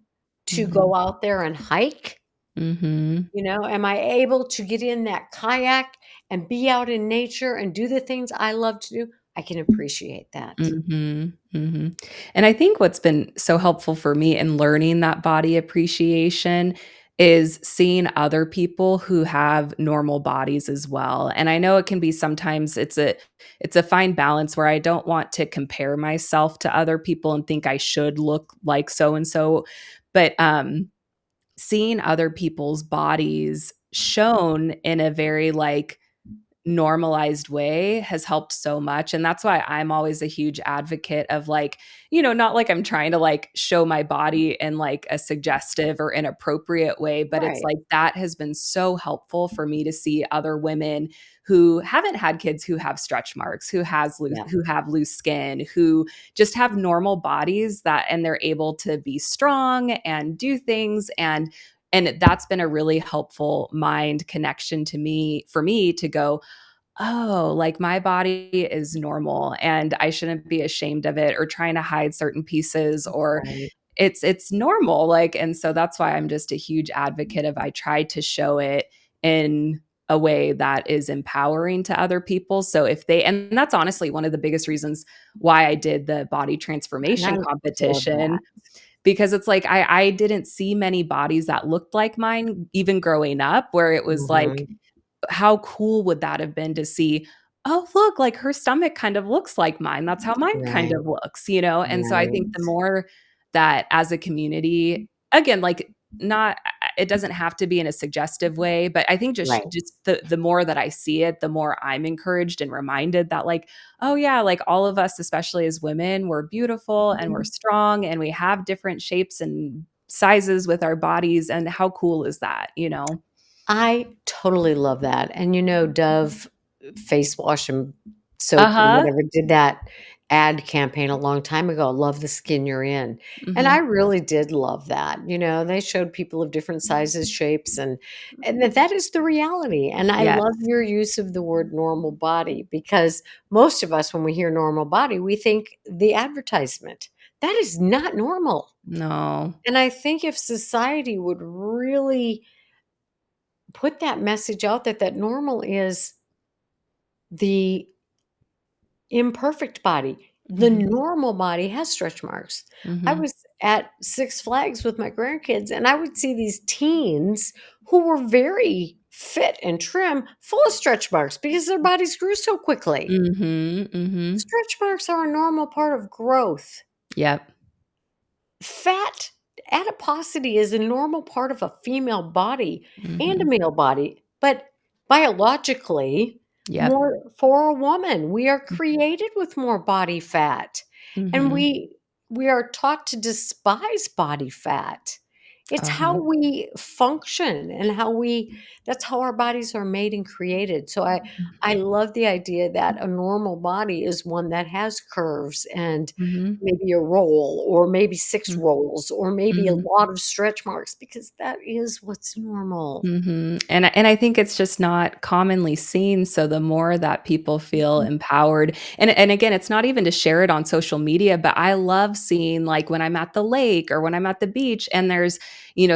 to Mhm. go out there and hike? Mhm. Am I able to get in that kayak and be out in nature and do the things I love to do? I can appreciate that. Mhm, mhm. And I think what's been so helpful for me in learning that body appreciation is seeing other people who have normal bodies as well. And I know it can be sometimes it's a fine balance where I don't want to compare myself to other people and think I should look like so and so, but seeing other people's bodies shown in a very like normalized way has helped so much, and that's why I'm always a huge advocate of, like, not like I'm trying to, like, show my body in, like, a suggestive or inappropriate way, but it's Right. like that has been so helpful for me to see other women who haven't had kids who have stretch marks, Yeah. who have loose skin, who just have normal bodies and they're able to be strong and do things, and that's been a really helpful mind connection to me for me to go, oh, like my body is normal and I shouldn't be ashamed of it or trying to hide certain pieces, or Right. it's normal. Like, and so that's why I'm just a huge advocate of I try to show it in a way that is empowering to other people. So if they, and that's honestly one of the biggest reasons why I did the body And I transformation love that. competition, because it's like I didn't see many bodies that looked like mine even growing up, where it was like, Mhm. how cool would that have been to see, "Oh, look, like, her stomach kind of looks like mine. That's how mine kind Right. of looks," you know? And so I think the Right. more that as a community, again, like, not it doesn't have to be in a suggestive way, but I think Right. just the more that I see it, the more I'm encouraged and reminded that, like, "Oh, yeah, like, all of us, especially as women, we're beautiful and we're Mhm. strong and we have different shapes and sizes with our bodies, and how cool is that?" You know? I totally love that. And Dove face wash and soap and Uh-huh. whatever did that ad campaign a long time ago, "Love the skin you're in." And I Mhm. really did love that. They showed people of different sizes, shapes, and that is the reality. And I Yes. love your use of the word normal body because most of us, when we hear normal body, we think the advertisement. That is not normal. No. And I think if society would really put that message out that normal is the imperfect body. The Mhm. normal body has stretch marks. I Mhm. was at Six Flags with my grandkids, and I would see these teens who were very fit and trim, full of stretch marks because their bodies grew so quickly. Mhm, mhm. Stretch marks are a normal part of growth. Yep. Fat adiposity is a normal part of a female body and a Mhm. male body, but biologically, Yep. more for a woman, we are Mhm. created with more body fat, and Mhm. we are taught to despise body fat. It's how Uh-huh. we function and how we that's how our bodies are made and created. So I love the idea that a normal body is one that has curves and Mhm. maybe a roll or maybe 6 Mm. rolls or maybe a Mhm. lot of stretch marks because that is what's normal. Mhm, and I think it's just not commonly seen, so the more that people feel Mhm. empowered and again, it's not even to share it on social media, but I love seeing, like, when I'm at the lake or when I'm at the beach and there's,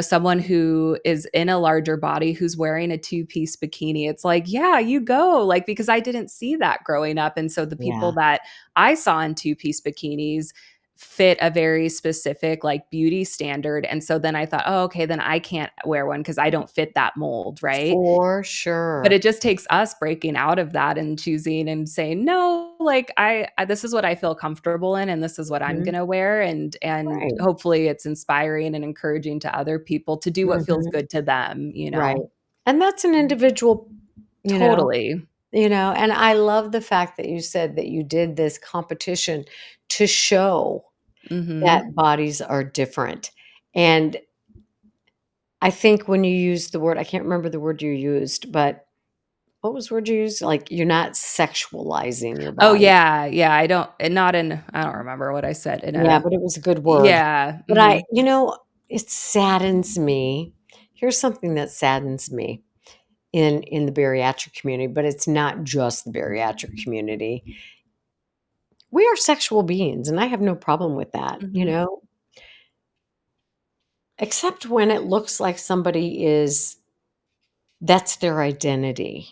someone who is in a larger body who's wearing a two-piece bikini, it's like, "Yeah, you go," like, because I didn't see that growing up, and so the people Yeah. that I saw in two-piece bikinis fit a very specific, like, beauty standard, and so then I thought, "Oh, okay, then I can't wear one because I don't fit that mold," right? For But sure. it just takes us breaking out of that and choosing and saying, "No, like, I this is what I feel comfortable in, and this is what I'm Mhm. gonna wear," and Right. hopefully it's inspiring and encouraging to other people to do what feels Mhm. good to them, you Right. know? And that's an individual, you know Totally. and I love the fact that you said that you did this competition to show that Mhm. bodies are different. And I think when you use the word I can't remember the word you used, but what was the word you used? Like, you're not sexualizing your Oh, body. yeah, yeah, I don't remember what I said in Yeah, a but it was a good word. yeah, But mhm, it saddens me. Here's something that saddens me in the bariatric community, but it's not just the bariatric community. We are sexual beings, and I have no problem with that, mhm, except when it looks like somebody is that's their identity,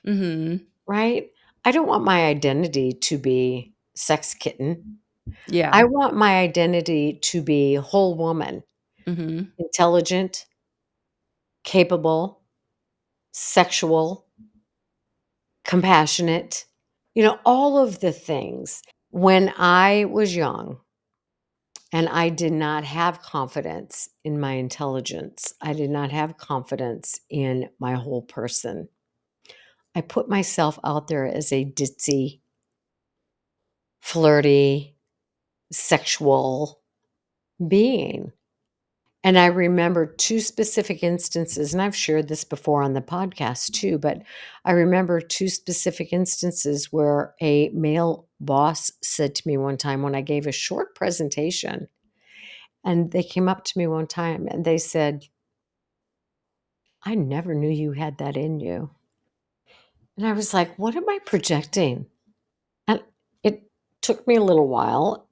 mhm, right? I don't want my identity to be sex kitten. I yeah, want my identity to be whole woman, mhm, intelligent, capable, sexual, compassionate, all of the things. When I was young and I did not have confidence in my intelligence, I did not have confidence in my whole person. I put myself out there as a ditzy, flirty, sexual being. And I remember 2 specific instances, and I've shared this before on the podcast too, but I remember 2 specific instances where a male boss said to me one time when I gave a short presentation, and they came up to me one time and they said, "I never knew you had that in you." And I was like, "What am I projecting?" And it took me a little while,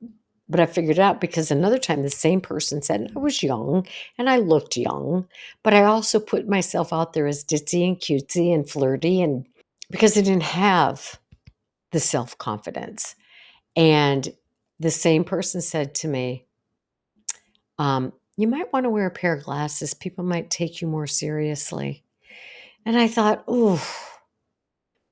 but I figured it out because another time the same person said I was young and I looked young, but I also put myself out there as ditzy and cutesy and flirty and because I didn't have the self-confidence. And the same person said to me, you might want to wear a pair of glasses. People might take you more seriously. And I thought, "Ooh,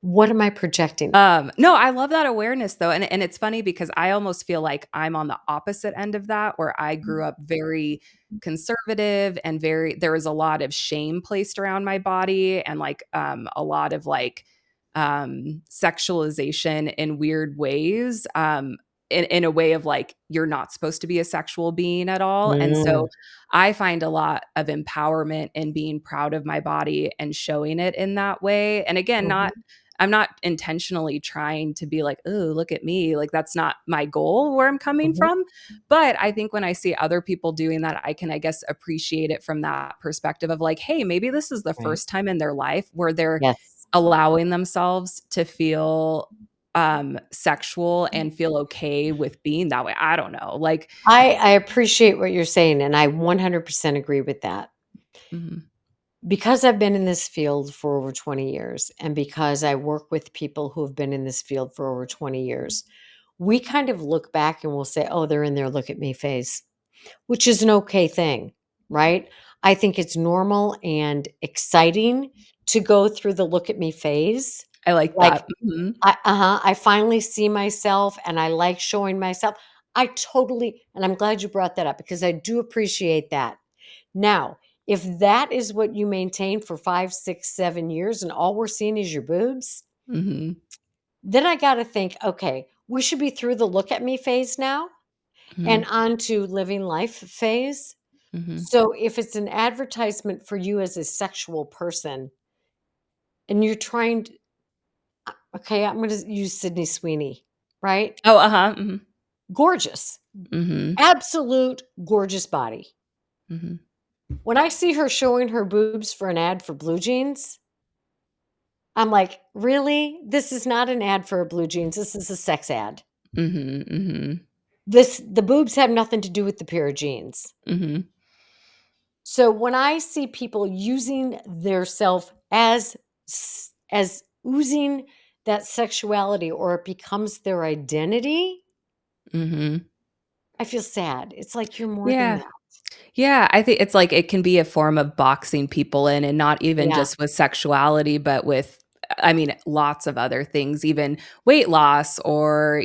what am I projecting?" no, I love that awareness though, and it's funny because I almost feel like I'm on the opposite end of that, where I grew up very conservative and there was a lot of shame placed around my body and like a lot of like sexualization in weird ways. In a way of like you're not supposed to be a sexual being at all. And Mm, so I find a lot of empowerment in being proud of my body and showing it in that way. And again, not mhm, I'm not intentionally trying to be like, "Oh, look at me." Like that's not my goal where I'm coming mhm, from. But I think when I see other people doing that, I can, I guess, appreciate it from that perspective of like, hey, maybe this is the right. first time in their life where they're Yes. allowing themselves to feel sexual and feel okay with being that way. I don't know. Like, I appreciate what you're saying, and I 100% agree with that. mhm, Because I've been in this field for over 20 years, and because I work with people who have been in this field for over 20 years, we kind of look back and we'll say, "Oh, they're in their look at me phase," which is an okay thing, right? I think it's normal and exciting to go through the look at me phase. I like Like, that. Mhm. I finally see myself and I like showing myself. I totally, and I'm glad you brought that up because I do appreciate that. Now, if that is what you maintain for 5, 6, 7 years and all we're seeing is your boobs, Mhm. then I got to think, okay, we should be through the look at me phase now and Mhm. on to living life phase. Mhm. So if it's an advertisement for you as a sexual person and you're trying to, okay, I'm going to use Sydney Sweeney, right? Oh, uh-huh. Mhm. Gorgeous, Mhm. absolute gorgeous body. Mhm. When I see her showing her boobs for an ad for blue jeans, I'm like, really? This is not an ad for blue jeans. This is a sex ad. Mhm. Mhm. The boobs have nothing to do with the pair of jeans. Mhm. So when I see people using their self as oozing that sexuality or it becomes their identity, Mhm. I feel sad. It's like you're more than Yeah. that. Yeah, I think it's like it can be a form of boxing people in, and not even Yeah. just with sexuality, but with I mean, lots of other things, even weight loss or,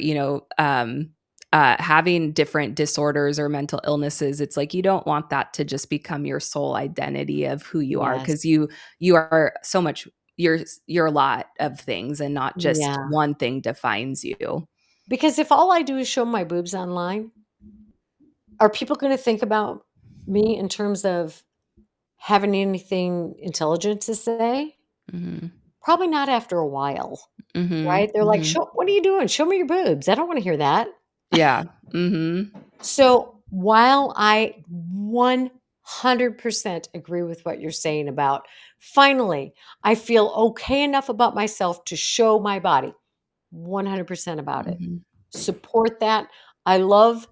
having different disorders or mental illnesses. It's like you don't want that to just become your sole identity of who you are Yes. because you are so much you're a lot of things and not just Yeah. one thing defines you. Because if all I do is show my boobs online, are people gonna think about me in terms of having anything intelligent to say? Mhm. Probably not after a while, Mhm. right? They're like, Mhm. "Show what are you doing? Show me your boobs. I don't wanna hear that." Yeah. Mhm. So, while I 100% agree with what you're saying about, finally, I feel okay enough about myself to show my body, 100% about it. Mhm. Support that. I love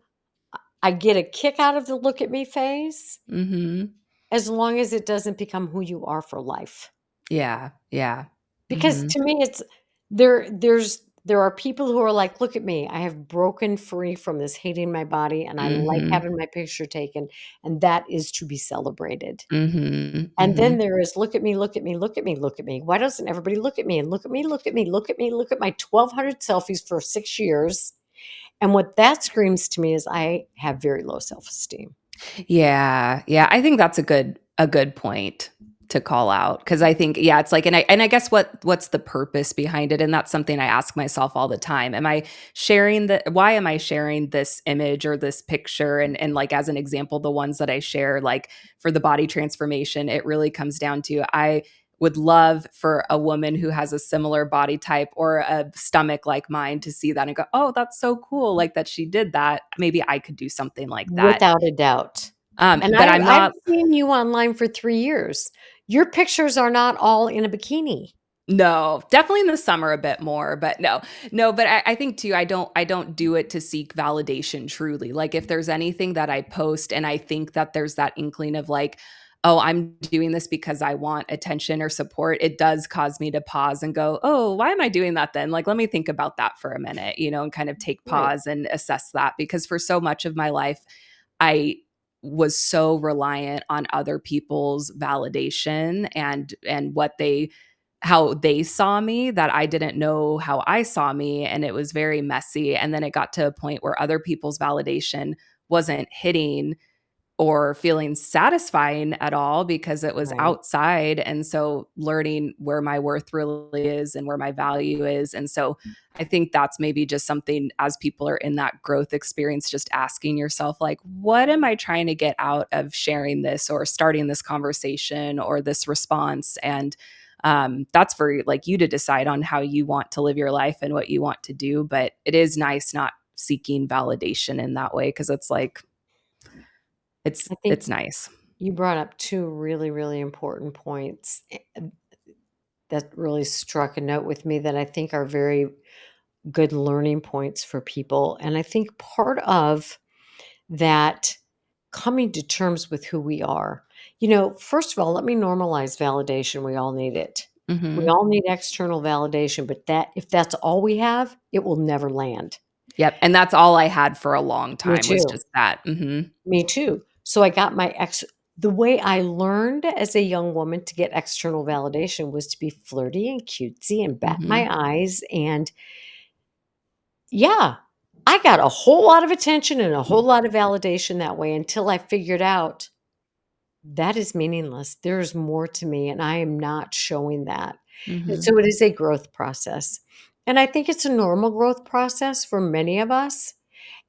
I get a kick out of the look at me phase Mhm. as long as it doesn't become who you are for life. Yeah, yeah. Because Mhm, to me, it's there are people who are like, "Look at me. I have broken free from this hating my body, and I like mhm, having my picture taken, and that is to be celebrated." mhm, And then mhm. there is, "Look at me, look at me, look at me, look at me. Why doesn't everybody look at me and look at me, look at me, look at me, look at my 1,200 selfies for 6 years?" And what that screams to me is I have very low self-esteem. Yeah, yeah, I think that's a good point to call out because I think yeah, it's like and I guess what's the purpose behind it, and that's something I ask myself all the time. Am I sharing the why am I sharing this image or this picture? And like as an example, the ones that I share, like for the body transformation, it really comes down to I would love for a woman who has a similar body type or a stomach like mine to see that and go, "Oh, that's so cool, like that she did that. Maybe I could do something like that." Without a doubt. And But I'm I've not seen you online for 3 years. Your pictures are not all in a bikini. no, definitely in the summer a bit more, but no. No, but I think too, I don't do it to seek validation truly. Like if there's anything that I post and I think that there's that inkling of like, oh, I'm doing this because I want attention or support, it does cause me to pause and go, oh, why am I doing that then? Like, let me think about that for a minute, and kind of take Right. pause and assess that because for so much of my life, I was so reliant on other people's validation and what they how they saw me that I didn't know how I saw me, and it was very messy, and then it got to a point where other people's validation wasn't hitting or feeling satisfying at all because it was Right. outside, and so learning where my worth really is and where my value is, and so I think that's maybe just something as people are in that growth experience, just asking yourself, like, what am I trying to get out of sharing this or starting this conversation or this response? And that's for like you to decide on how you want to live your life and what you want to do. But it is nice not seeking validation in that way because it's like I think it's nice. you brought up 2 really, really important points, that really struck a note with me that I think are very good learning points for people, and I think part of that coming to terms with who we are. First of all, let me normalize validation. We all need it. We Mhm. all need external validation, but that if that's all we have, it will never land. Yep, and that's all I had for a long Me time was too. just that. Mhm. Me too. So I got my ex The way I learned as a young woman to get external validation was to be flirty and cutesy and bat my Mhm. eyes, and yeah, I got a whole lot of attention and a whole lot of validation that way until I figured out that is meaningless. There's more to me, and I am not showing that. And Mhm. so it is a growth process. And I think it's a normal growth process for many of us.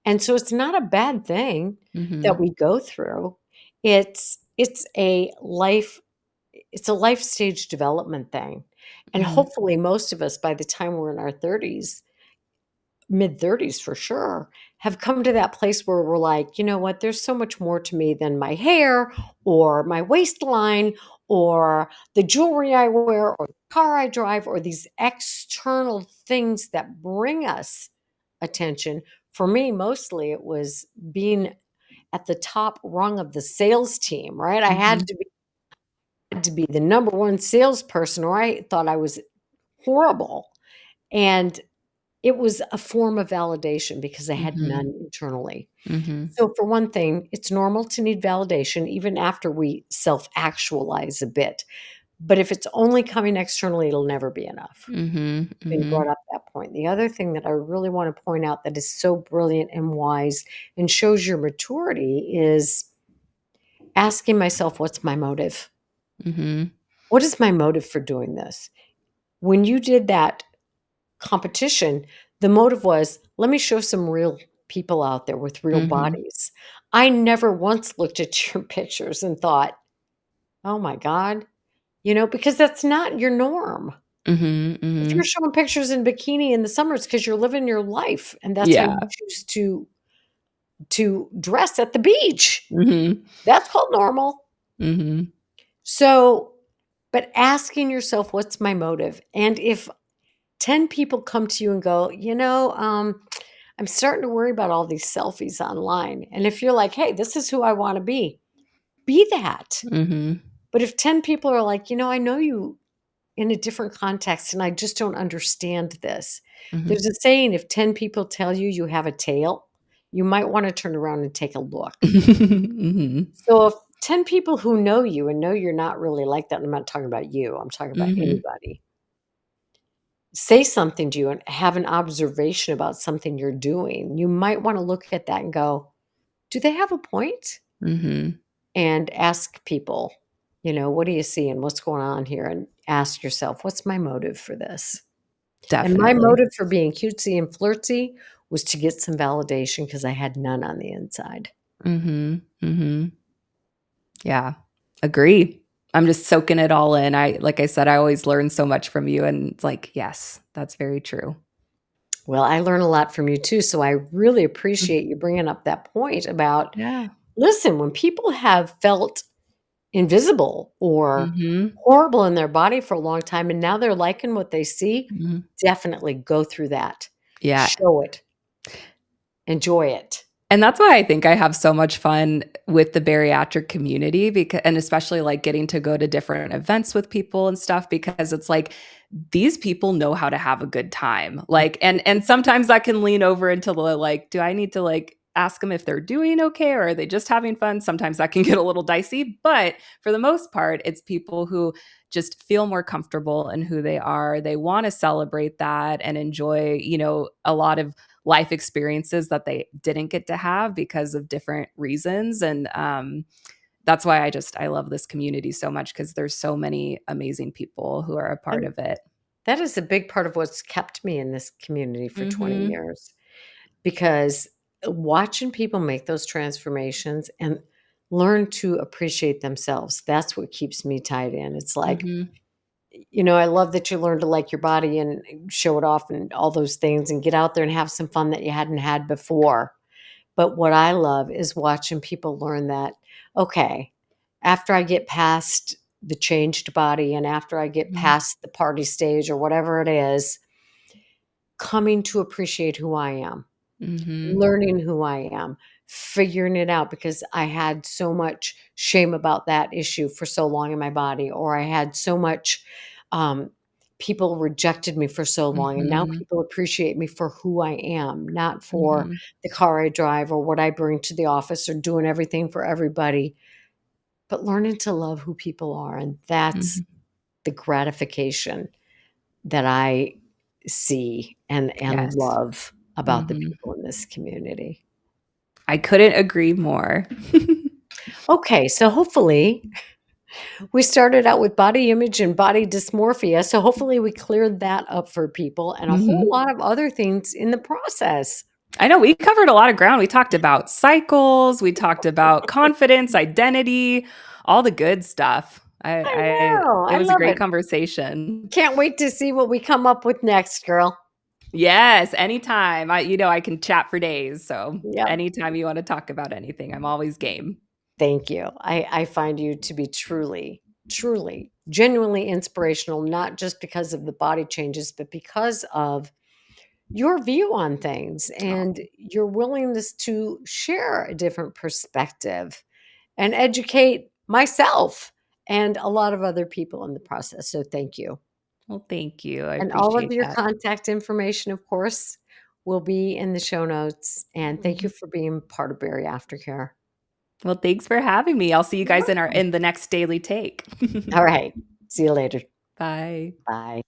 And so it's not a bad thing that Mhm. we go through. It's a life stage development thing. And Mhm. hopefully most of us by the time we're in our 30s, mid-30s for sure, have come to that place where we're like, "You know what? There's so much more to me than my hair or my waistline or the jewelry I wear or the car I drive or these external things that bring us attention." For me, mostly it was being at the top rung of the sales team, right? I Mhm. had to be the number one salesperson or I thought I was horrible. And it was a form of validation because I had Mhm. none internally. Mhm. So for one thing, it's normal to need validation even after we self-actualize a bit. But if it's only coming externally, it'll never be enough. Mhm. So you Mhm. brought up that point. The other thing that I really want to point out that is so brilliant and wise and shows your maturity is asking myself, what's my motive? Mhm. What is my motive for doing this? When you did that competition, the motive was, let me show some real people out there with real Mhm. bodies. I never once looked at your pictures and thought, oh my God, because that's not your norm. Mhm. If you're Mhm. showing pictures in bikini in the summer, it's because you're living your life and that's how you Yeah. choose to dress at the beach. Mhm. That's called normal. Mhm. So, but asking yourself, what's my motive? And if 10 people come to you and go, I'm starting to worry about all these selfies online. And if you're like, hey, this is who I want to be that. Mhm. But if 10 people are like, I know you in a different context and I just don't understand this. Mhm. There's a saying if 10 people tell you you have a tail, you might want to turn around and take a look. Mhm. So if 10 people who know you and know you're not really like that, I'm not talking about you, I'm talking about Mhm. anybody, say something to you and have an observation about something you're doing, you might want to look at that and go, do they have a point? Mhm. And ask people, what do you see and what's going on here? And ask yourself, what's my motive for this? And my Definitely. motive for being cutesy and flirty was to get some validation because I had none on the inside. Mhm. Mhm. Yeah. Agree. I'm just soaking it all in. Like I said, I always learn so much from you and it's like, yes, that's very true. Well, I learn a lot from you too. So I really Mm. appreciate you bringing up that point about Yeah. listen, when people have felt invisible or Mhm. horrible in their body for a long time and now they're liking what they see, Mhm. definitely go through that. Yeah. Show it, enjoy it. And that's why I think I have so much fun with the bariatric community because and especially like getting to go to different events with people and stuff because it's like these people know how to have a good time. Like and sometimes that can lean over into the like do I need to like ask them if they're doing okay or are they just having fun? Sometimes that can get a little dicey, but for the most part it's people who just feel more comfortable in who they are. They want to celebrate that and enjoy, a lot of life experiences that they didn't get to have because of different reasons and that's why I love this community so much because there's so many amazing people who are a part And of it. that is a big part of what's kept me in this community for 20 Mhm. years because watching people make those transformations and learn to appreciate themselves, that's what keeps me tied in. It's like, Mhm. I love that you learn to like your body and show it off and all those things and get out there and have some fun that you hadn't had before. But what I love is watching people learn that, okay, after I get past the changed body and after I get Mhm. past the party stage or whatever it is, coming to appreciate who I am, Mhm. learning who I am, figuring it out because I had so much shame about that issue for so long in my body, or I had so much, um, people rejected me for so long, and now Mhm. people appreciate me for who I am, not for Mhm. the car I drive or what I bring to the office or doing everything for everybody. but learning to love who people are. And that's Mhm. the gratification that I see and Yes. love about the Mhm. people in this community. I couldn't agree more. Okay, so hopefully we started out with body image and body dysmorphia. So hopefully we cleared that up for people and a whole Mhm. lot of other things in the process. I know we covered a lot of ground. We talked about cycles, we talked about confidence, identity, all the good stuff. I know. It I was a love great it. conversation. Can't wait to see what we come up with next, girl. Yes, anytime. I can chat for days. So Yep. anytime you want to talk about anything, I'm always game. Thank you. I find you to be truly, truly, genuinely inspirational, not just because of the body changes, but because of your view on things Oh, and your willingness to share a different perspective and educate myself and a lot of other people in the process. So thank you. well, thank you. I And all of appreciate your that. contact information, of course, will be in the show notes. And thank you Mhm. for being part of Barry Aftercare. Well, thanks for having me. I'll see you You're guys welcome. in the next daily take. All right. See you later. Bye. Bye.